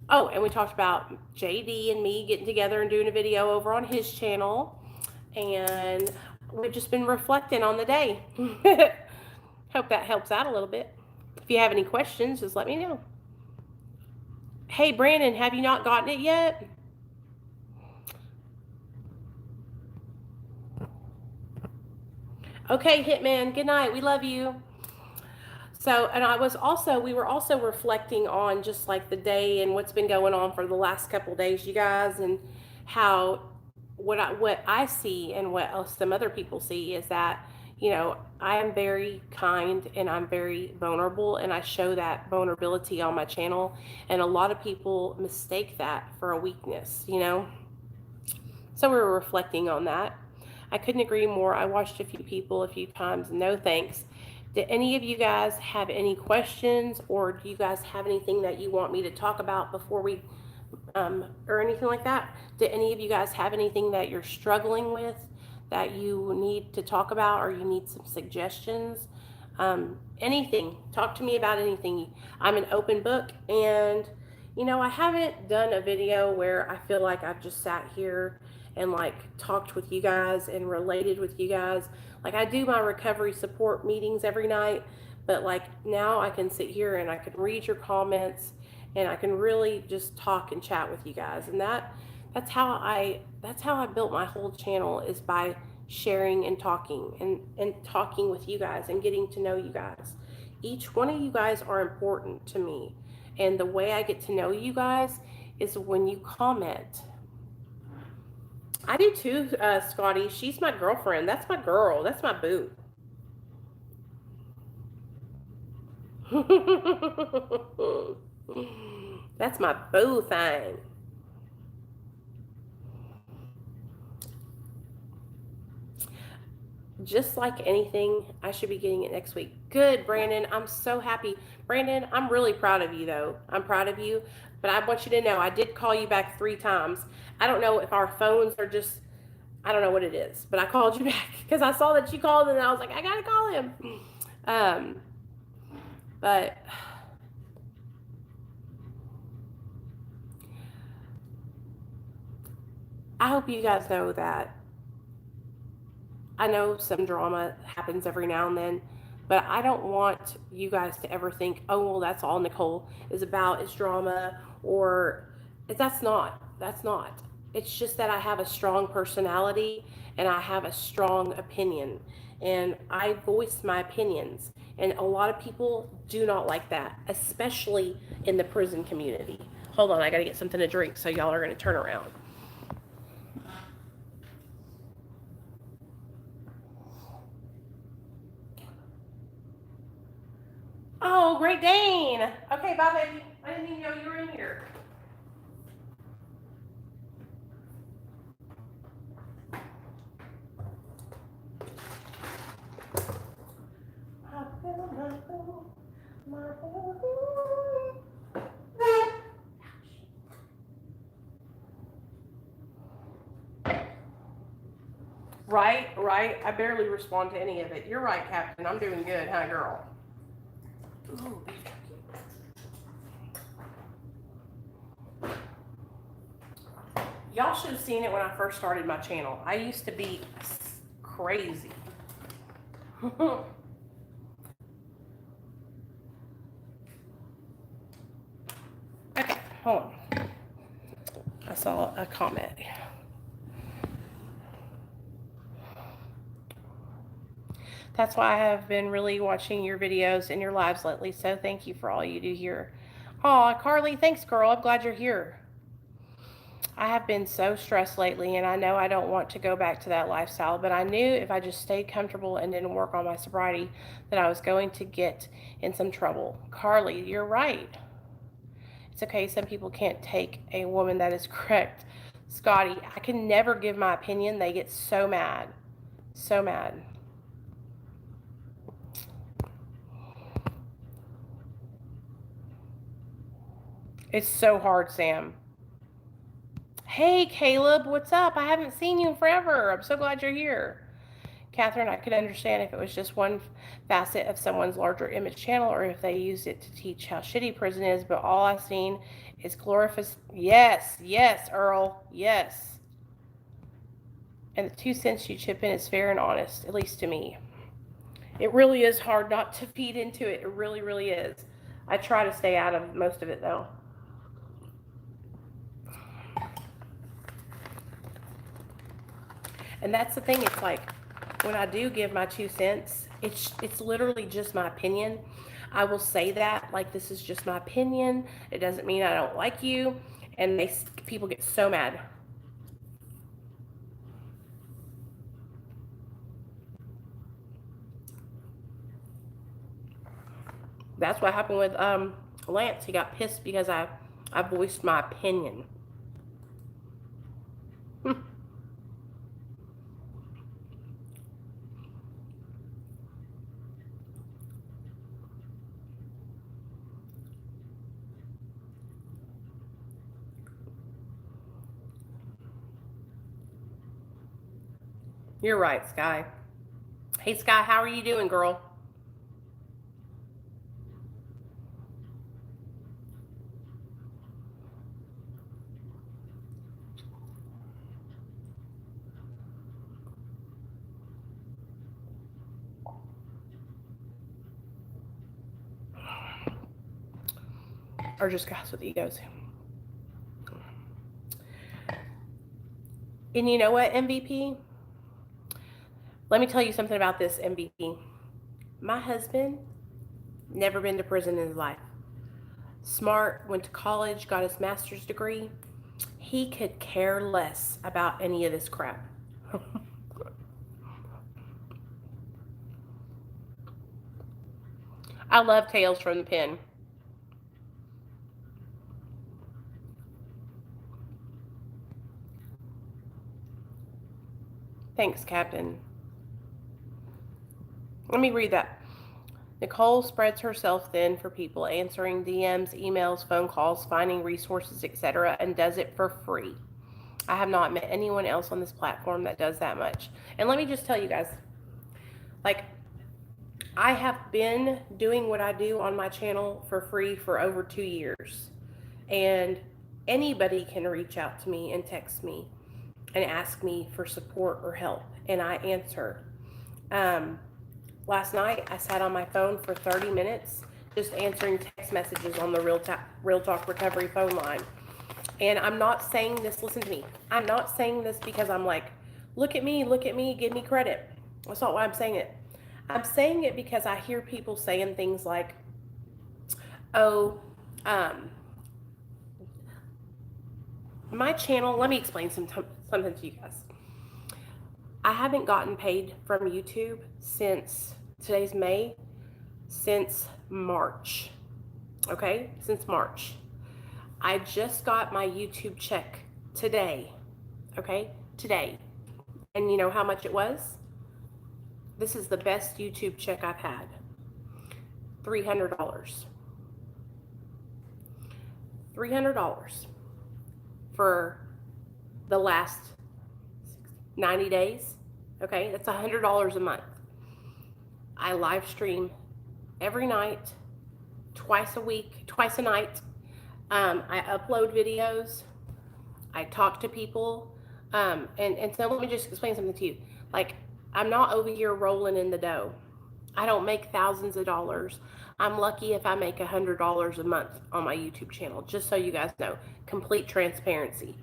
and we talked about JD and me getting together and doing a video over on his channel, and we've just been reflecting on the day. Hope that helps out a little bit. If you have any questions, just let me know. Hey, Brandon, have you not gotten it yet? Okay, Hitman, good night. We love you. So, and we were also reflecting on just like the day and what's been going on for the last couple of days, you guys, and how what I see and what some other people see is that, I am very kind and I'm very vulnerable, and I show that vulnerability on my channel, and a lot of people mistake that for a weakness, So we were reflecting on that. I couldn't agree more. I watched a few people a few times. No thanks. Do any of you guys have any questions, or do you guys have anything that you want me to talk about before we, or anything like that? Do any of you guys have anything that you're struggling with that you need to talk about, or you need some suggestions? Anything. Talk to me about anything. I'm an open book, and you know, I haven't done a video where I feel like I've just sat here and like talked with you guys and related with you guys. Like, I do my recovery support meetings every night, but like now I can sit here and I can read your comments and I can really just talk and chat with you guys. And that's how I built my whole channel, is by sharing and talking and talking with you guys and getting to know you guys. Each one of you guys are important to me. And the way I get to know you guys is when you comment. I do too, Scotty. She's my girlfriend. That's my girl. That's my boo. That's my boo thing. Just like anything, I should be getting it next week. Good, Brandon. I'm so happy. Brandon, I'm really proud of you, though. I'm proud of you. But I want you to know, I did call you back 3 times. I don't know if our phones are just, I don't know what it is. But I called you back because I saw that you called and I was like, I got to call him. But I hope you guys know that I know some drama happens every now and then, but I don't want you guys to ever think, oh, well, that's all Nichole is about, is drama, or that's not. It's just that I have a strong personality and I have a strong opinion, and I voice my opinions. And a lot of people do not like that, especially in the prison community. Hold on, I got to get something to drink, so y'all are going to turn around. Oh, Great Dane. Okay, bye, baby. I didn't even know you were in here. Right. I barely respond to any of it. You're right, Captain. I'm doing good, huh, girl? Ooh. Y'all should have seen it when I first started my channel. I used to be crazy. Okay, hold on. I saw a comment. That's why I have been really watching your videos and your lives lately, so thank you for all you do here. Aw, Carly, thanks, girl. I'm glad you're here. I have been so stressed lately, and I know I don't want to go back to that lifestyle, but I knew if I just stayed comfortable and didn't work on my sobriety that I was going to get in some trouble. Carly, you're right. It's okay. Some people can't take a woman that is correct. Scotty, I can never give my opinion. They get so mad. So mad. It's so hard, Sam. Hey, Caleb, what's up? I haven't seen you in forever. I'm so glad you're here. Catherine, I could understand if it was just one facet of someone's larger image channel, or if they used it to teach how shitty prison is, but all I've seen is glorification. Yes, Earl, yes. And the 2 cents you chip in is fair and honest, at least to me. It really is hard not to feed into it. It really, really is. I try to stay out of most of it, though. And that's the thing. It's like, when I do give my 2 cents, it's literally just my opinion. I will say that, like, this is just my opinion. It doesn't mean I don't like you. And people get so mad. That's what happened with Lance. He got pissed because I voiced my opinion. You're right, Sky. Hey, Sky, how are you doing, girl? Or just guys with egos. And you know what, MVP? Let me tell you something about this, MVP. My husband, never been to prison in his life. Smart, went to college, got his master's degree. He could care less about any of this crap. I love Tales from the Pen. Thanks, Captain. Let me read that. Nichole spreads herself thin for people, answering DMs, emails, phone calls, finding resources, etc., and does it for free. I have not met anyone else on this platform that does that much. And let me just tell you guys, like, I have been doing what I do on my channel for free for over 2 years. And anybody can reach out to me and text me and ask me for support or help, and I answer. Last night, I sat on my phone for 30 minutes just answering text messages on the Real Talk Recovery phone line. And I'm not saying this, listen to me. I'm not saying this because I'm like, look at me, give me credit. That's not why I'm saying it. I'm saying it because I hear people saying things like, oh, my channel, let me explain something to you guys. I haven't gotten paid from YouTube since, today's May, since March. Okay? Since March. I just got my YouTube check today. Okay? Today. And you know how much it was? This is the best YouTube check I've had. $300. $300 for the last 90 days. Okay, that's $100 a month. I live stream every night, twice a night. I upload videos. I talk to people. And so let me just explain something to you. Like, I'm not over here rolling in the dough. I don't make thousands of dollars. I'm lucky if I make $100 a month on my YouTube channel, just so you guys know. Complete transparency.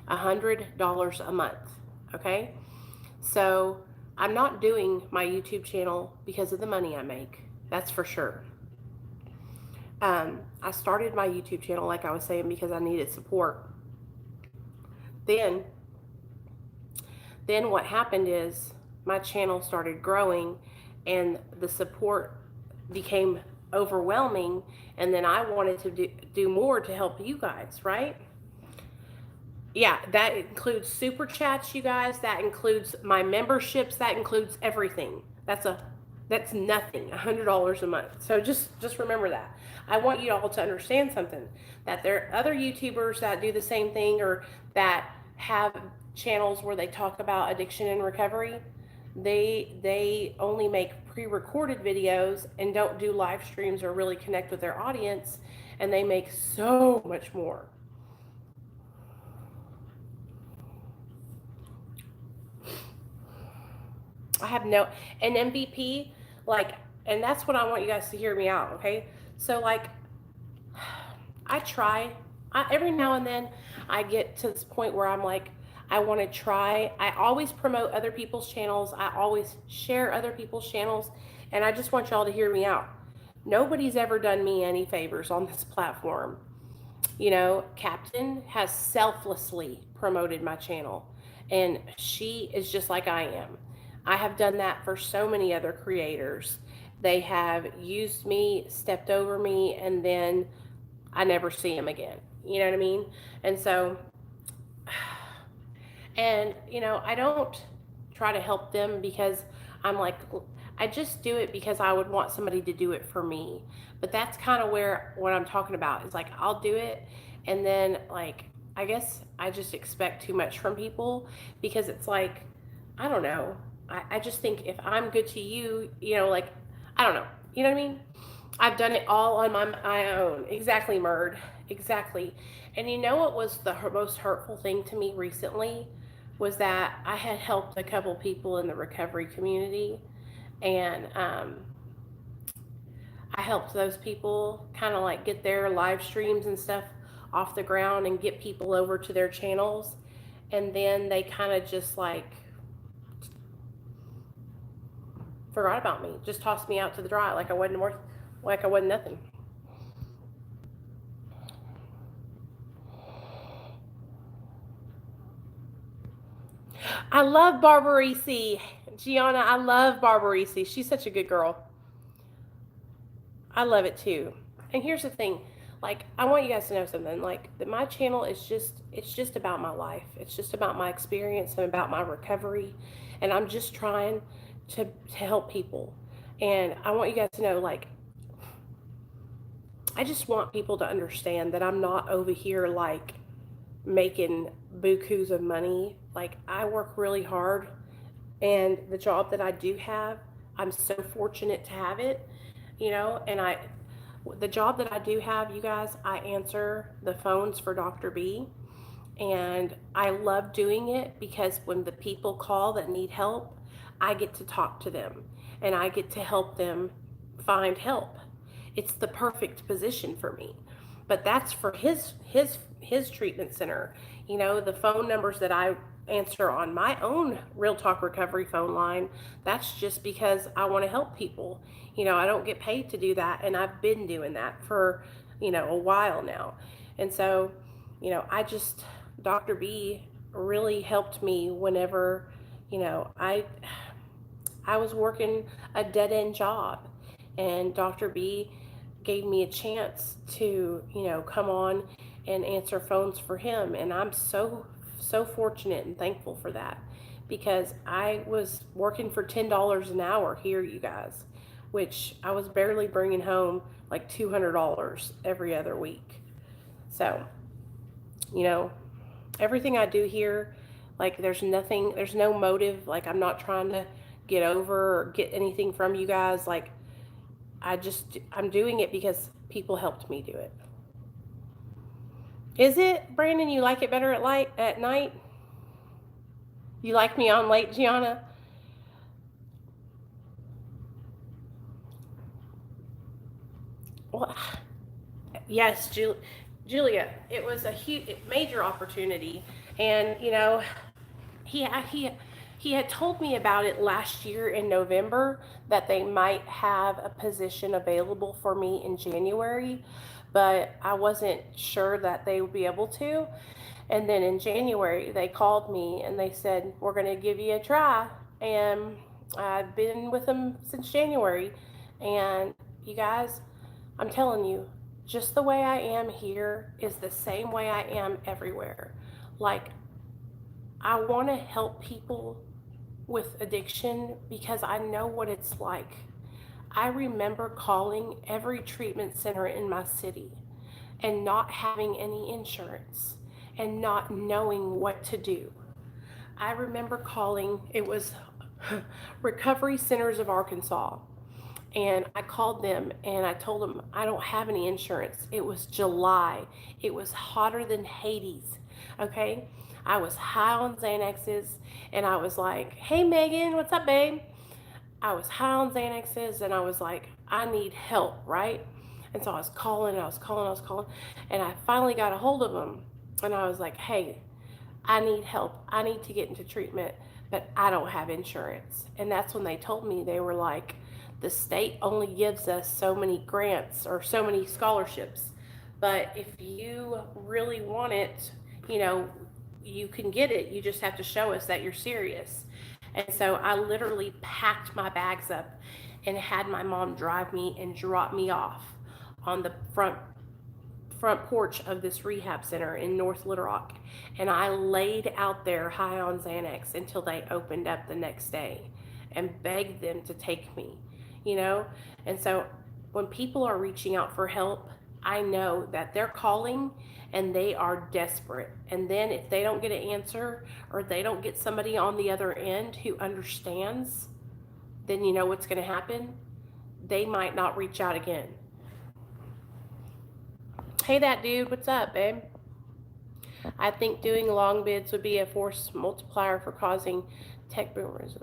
$100 a month. Okay? So I'm not doing my YouTube channel because of the money I make. That's for sure. I started my YouTube channel, like I was saying, because I needed support. Then what happened is my channel started growing and the support became overwhelming, and then I wanted to do more to help you guys, right? Yeah, that includes super chats, you guys. That includes my memberships. That includes everything. That's nothing. $100 a month. So just remember that. I want you all to understand something, that there are other YouTubers that do the same thing, or that have channels where they talk about addiction and recovery. They only make pre-recorded videos and don't do live streams or really connect with their audience, and they make so much more. I have no, an MVP, like, and that's what I want you guys to hear me out, okay? So, like, I try, every now and then I get to this point where I'm like, I want to try. I always promote other people's channels. I always share other people's channels, and I just want y'all to hear me out. Nobody's ever done me any favors on this platform. You know, Captain has selflessly promoted my channel, and she is just like I am. I have done that for so many other creators. They have used me, stepped over me, and then I never see them again. You know what I mean? And so, and you know, I don't try to help them because I'm like, I just do it because I would want somebody to do it for me. But that's kind of where what I'm talking about is, like, I'll do it, and then, like, I guess I just expect too much from people, because it's like, I don't know. I just think if I'm good to you, you know, like, I don't know. You know what I mean? I've done it all on my own. Exactly, Murd. Exactly. And you know what was the most hurtful thing to me recently? Was that I had helped a couple people in the recovery community. And I helped those people kind of like get their live streams and stuff off the ground and get people over to their channels. And then they kind of just like forgot about me, just tossed me out to the dry like I wasn't worth, like I wasn't nothing. I love Barbara Reece. Gianna, I love Barbara Reece. She's such a good girl. I love it too. And here's the thing, like, I want you guys to know something, like, that my channel is just, it's just about my life. It's just about my experience and about my recovery. And I'm just trying to help people. And I want you guys to know, like, I just want people to understand that I'm not over here, like, making bukus of money. Like, I work really hard. And the job that I do have, I'm so fortunate to have it, you know, and the job that I do have, you guys, I answer the phones for Dr. B, and I love doing it because when the people call that need help, I get to talk to them and I get to help them find help. It's the perfect position for me. But that's for his treatment center. You know, the phone numbers that I answer on my own Real Talk Recovery phone line, that's just because I want to help people. You know, I don't get paid to do that, and I've been doing that for, you know, a while now. And so, you know, Dr. B really helped me whenever, you know, I was working a dead-end job, and Dr. B gave me a chance to, you know, come on and answer phones for him. And I'm so fortunate and thankful for that, because I was working for $10 an hour here, you guys, which I was barely bringing home like $200 every other week. So, you know, everything I do here, like, there's no motive. Like, I'm not trying to get over or get anything from you guys. Like, I'm doing it because people helped me do it. Is it, Brandon, you like it better at night? You like me on late, Gianna? Well, yes, Julia, it was a major opportunity. And, you know, he had told me about it last year in November, that they might have a position available for me in January, but I wasn't sure that they would be able to. And then in January, they called me and they said, we're going to give you a try. And I've been with them since January. And you guys, I'm telling you, just the way I am here is the same way I am everywhere. Like, I want to help people with addiction because I know what it's like. I remember calling every treatment center in my city and not having any insurance and not knowing what to do. I remember calling, it was Recovery Centers of Arkansas, and I called them and I told them I don't have any insurance. It was July. It was hotter than Hades, okay? I was high on Xanaxes, and I was like, hey, Megan, what's up, babe? I was high on Xanaxes, and I was like, I need help, right? And so I was calling, and I finally got a hold of them, and I was like, hey, I need help. I need to get into treatment, but I don't have insurance. And that's when they told me, they were like, the state only gives us so many grants or so many scholarships, but if you really want it, you know, you can get it. You just have to show us that you're serious. And so I literally packed my bags up and had my mom drive me and drop me off on the front porch of this rehab center in North Little Rock. And I laid out there high on Xanax until they opened up the next day and begged them to take me, you know? And so when people are reaching out for help, I know that they're calling and they are desperate. And then if they don't get an answer or they don't get somebody on the other end who understands, then you know what's going to happen? They might not reach out again. Hey, that dude, what's up, babe? I think doing long bids would be a force multiplier for causing tech boomers.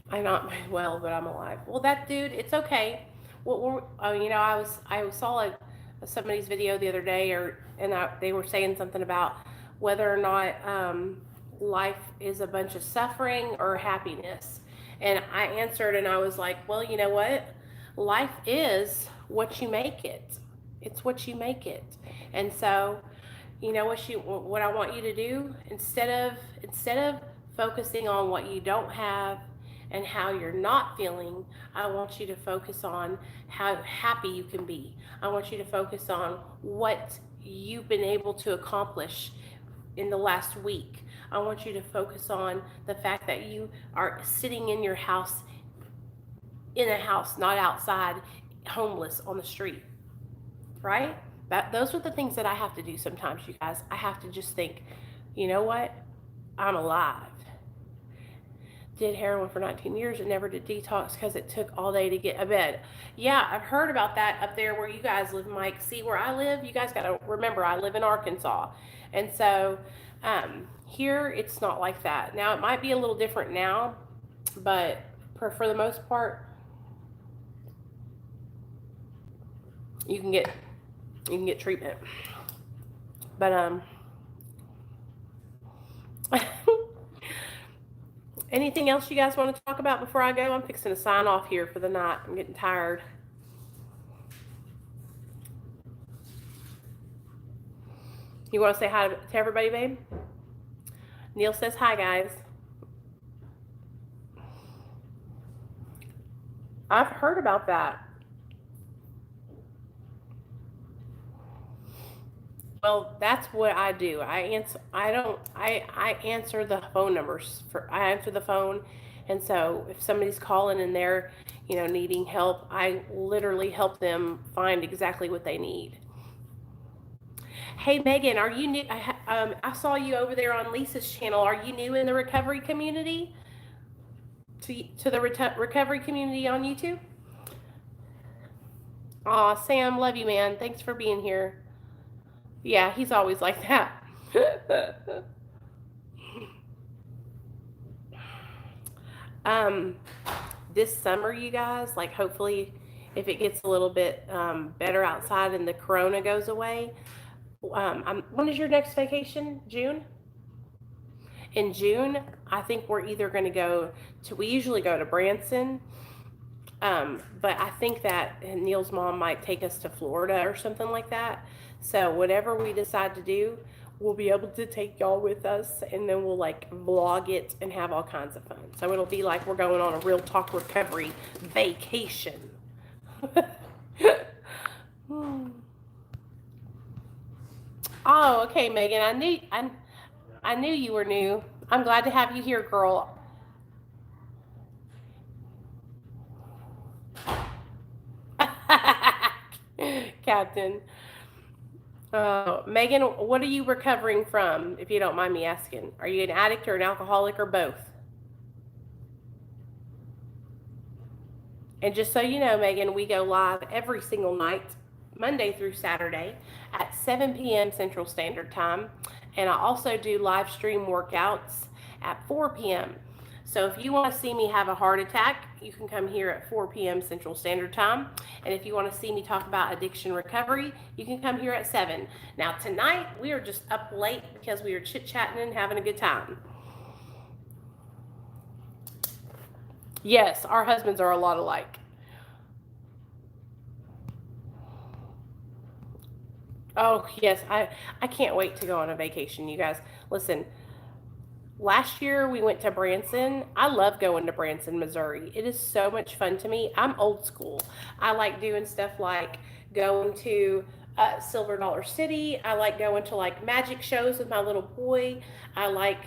I'm not well, but I'm alive. Well, that dude, it's okay. Well, you know, I saw somebody's video the other day, they were saying something about whether or not life is a bunch of suffering or happiness. And I answered, and I was like, well, you know what? Life is what you make it. It's what you make it. And so, you know what I want you to do, instead of focusing on what you don't have and how you're not feeling, I want you to focus on how happy you can be. I want you to focus on what you've been able to accomplish in the last week. I want you to focus on the fact that you are sitting in your house, in a house, not outside, homeless on the street, right? Those are the things that I have to do sometimes, you guys. I have to just think, you know what? I'm alive. Did heroin for 19 years and never did detox because it took all day to get a bed. Yeah, I've heard about that up there where you guys live, Mike. See, where I live, you guys got to remember, I live in Arkansas. And so here, it's not like that. Now, it might be a little different now, but for the most part, you can get treatment. But anything else you guys want to talk about before I go? I'm fixing to sign off here for the night. I'm getting tired. You want to say hi to everybody, babe? Neil says hi, guys. I've heard about that. Well, that's what I do. I answer the phone numbers. I answer the phone, and so if somebody's calling and they're, needing help, I literally help them find exactly what they need. Hey, Megan, are you new? I saw you over there on Lisa's channel. Are you new in the recovery community? To the recovery community on YouTube? Aw, Sam, love you, man. Thanks for being here. Yeah, he's always like that. This summer, you guys, hopefully if it gets a little bit better outside and the corona goes away, when is your next vacation? June? In June, I think we're either going to we usually go to Branson, but I think that Neil's mom might take us to Florida or something like that. So whatever we decide to do, we'll be able to take y'all with us, and then we'll vlog it and have all kinds of fun. So it'll be like we're going on a real talk recovery vacation. Oh, okay, Megan. I knew you were new. I'm glad to have you here, girl. Captain. Megan, what are you recovering from, if you don't mind me asking? Are you an addict or an alcoholic or both? And just so you know, Megan, we go live every single night, Monday through Saturday at 7 p.m. Central Standard Time. And I also do live stream workouts at 4 p.m. So if you want to see me have a heart attack, you can come here at 4 p.m. Central Standard Time. And if you want to see me talk about addiction recovery, you can come here at 7. Now tonight, we are just up late because we are chit-chatting and having a good time. Yes, our husbands are a lot alike. Oh, yes, I can't wait to go on a vacation, you guys. Listen, last year we went to Branson. I love going to Branson, Missouri. It is so much fun to me. I'm old school. I like doing stuff like going to Silver Dollar City. I like going to like magic shows with my little boy. I like,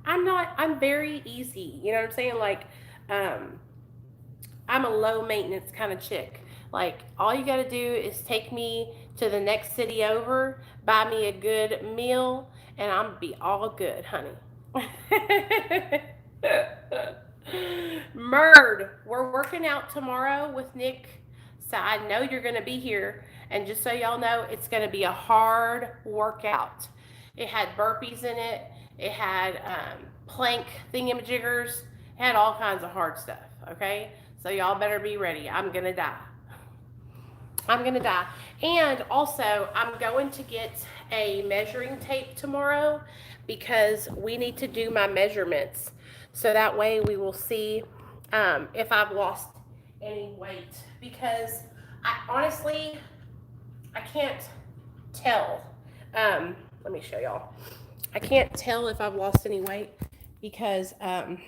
I'm very easy. You know what I'm saying? Like, I'm a low maintenance kind of chick. Like, all you got to do is take me to the next city over, buy me a good meal, and I'm going to be all good, honey. Murd, we're working out tomorrow with Nick. So I know you're going to be here. And just so y'all know, it's going to be a hard workout. It had burpees in it. It had plank thingamajiggers. It had all kinds of hard stuff, okay? So y'all better be ready. I'm going to die. I'm going to die. And also, I'm going to get a measuring tape tomorrow because we need to do my measurements. So that way we will see if I've lost any weight. Because honestly, I can't tell. Let me show y'all. I can't tell if I've lost any weight because I've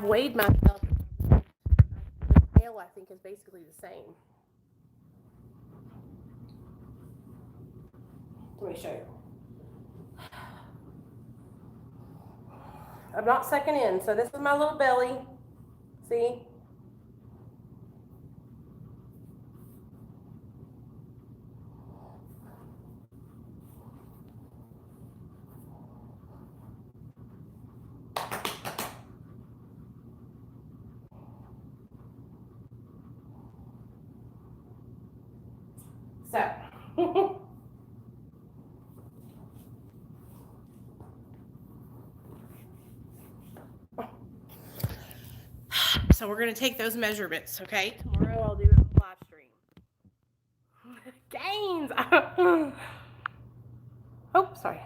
weighed myself. The scale, I think, is basically the same. Let me show you. I'm not sucking in, so this is my little belly. See? So we're going to take those measurements, okay? Tomorrow I'll do it on the live stream. Gains! Oh, sorry.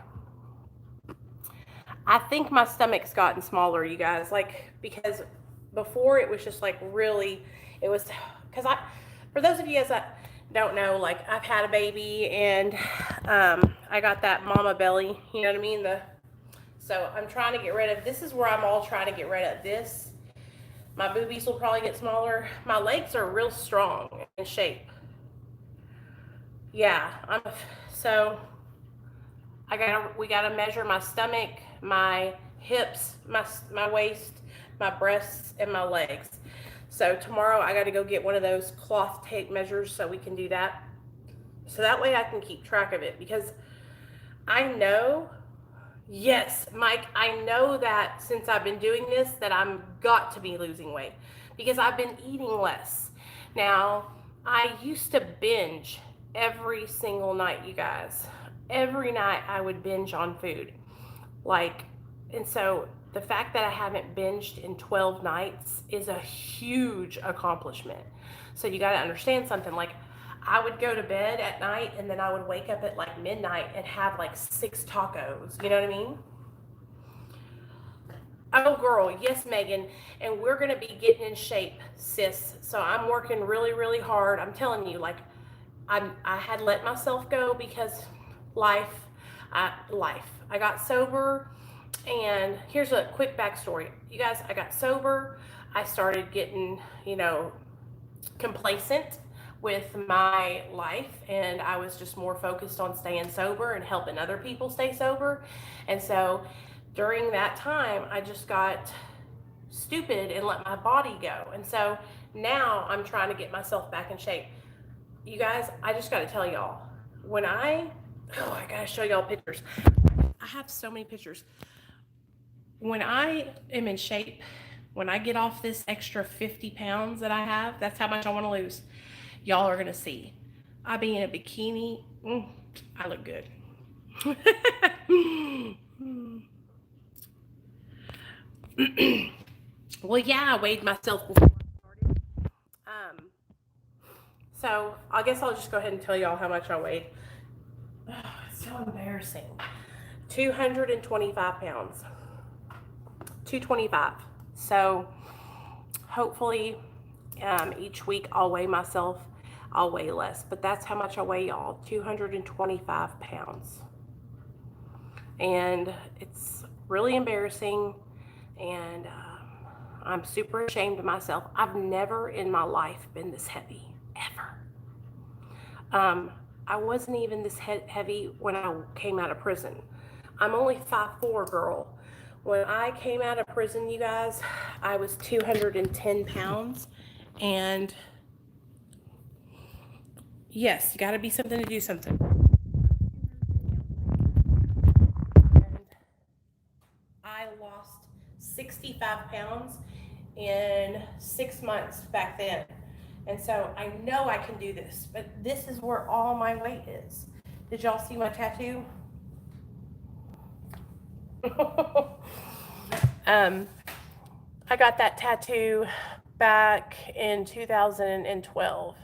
I think my stomach's gotten smaller, you guys. Like, because before it was just like really, it was, because for those of you guys that don't know, like I've had a baby and I got that mama belly, you know what I mean? So I'm trying to get rid of, this is where I'm all trying to get rid of this. My boobies will probably get smaller. My legs are real strong in shape. Yeah, so we gotta measure my stomach, my hips, my waist, my breasts, and my legs. So tomorrow I gotta go get one of those cloth tape measures so we can do that. So that way I can keep track of it, because I know, yes, Mike, I know that since I've been doing this that I'm got to be losing weight because I've been eating less. Now, I used to binge every single night, you guys. Every night I would binge on food. And so the fact that I haven't binged in 12 nights is a huge accomplishment. So you got to understand something. Like, I would go to bed at night and then I would wake up at like midnight and have like 6 tacos. You know what I mean? Oh, girl. Yes, Megan. And we're going to be getting in shape, sis. So I'm working really, really hard. I'm telling you, like, I had let myself go because life. I got sober, and here's a quick backstory. You guys, I got sober. I started getting, complacent with my life, and I was just more focused on staying sober and helping other people stay sober. And so during that time, I just got stupid and let my body go. And so now I'm trying to get myself back in shape. You guys, I just got to tell y'all, I got to show y'all pictures. I have so many pictures. When I am in shape, when I get off this extra 50 pounds that I have, that's how much I want to lose. Y'all are going to see. I be in a bikini. I look good. Well, yeah, I weighed myself before I started. So I guess I'll just go ahead and tell y'all how much I weighed. Oh, it's so embarrassing. 225 pounds. 225. So hopefully each week I'll weigh myself. I'll weigh less, but that's how much I weigh, y'all. 225 pounds. And it's really embarrassing, and I'm super ashamed of myself. I've never in my life been this heavy, ever. I wasn't even this heavy when I came out of prison. I'm only 5'4", girl. When I came out of prison, you guys, I was 210 pounds. And yes, you got to be something to do something. And I lost 65 pounds in 6 months back then. And so I know I can do this, but this is where all my weight is. Did y'all see my tattoo? I got that tattoo back in 2012.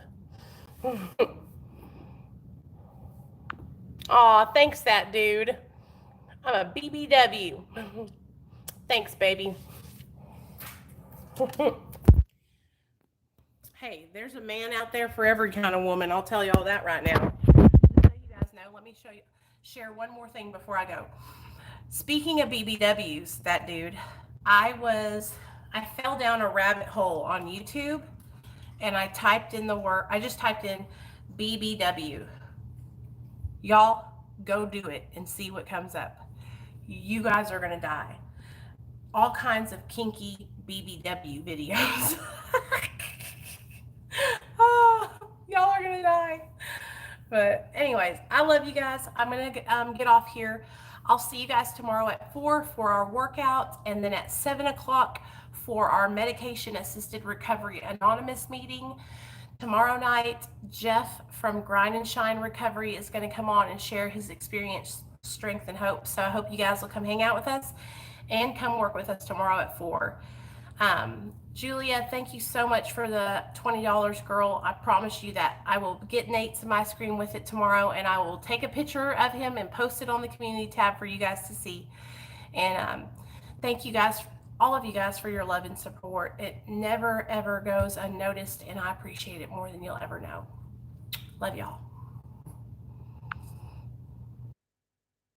Aw, thanks that dude. I'm a BBW. Thanks, baby. Hey, there's a man out there for every kind of woman. I'll tell you all that right now. Just so you guys know, let me share one more thing before I go. Speaking of BBWs, that dude, I fell down a rabbit hole on YouTube, and I just typed in BBW. Y'all, go do it and see what comes up. You guys are gonna die. All kinds of kinky BBW videos. Oh, y'all are gonna die. But anyways, I love you guys. I'm gonna get off here. I'll see you guys tomorrow at 4 for our workout, and then at 7 o'clock for our medication assisted recovery anonymous meeting. Tomorrow night, Jeff from Grind and Shine Recovery is going to come on and share his experience, strength, and hope. So I hope you guys will come hang out with us and come work with us tomorrow at 4. Julia, thank you so much for the $20, girl. I promise you that I will get Nate some ice cream with it tomorrow, and I will take a picture of him and post it on the community tab for you guys to see. And thank you guys, all of you guys, for your love and support. It never, ever goes unnoticed, and I appreciate it more than you'll ever know. Love y'all.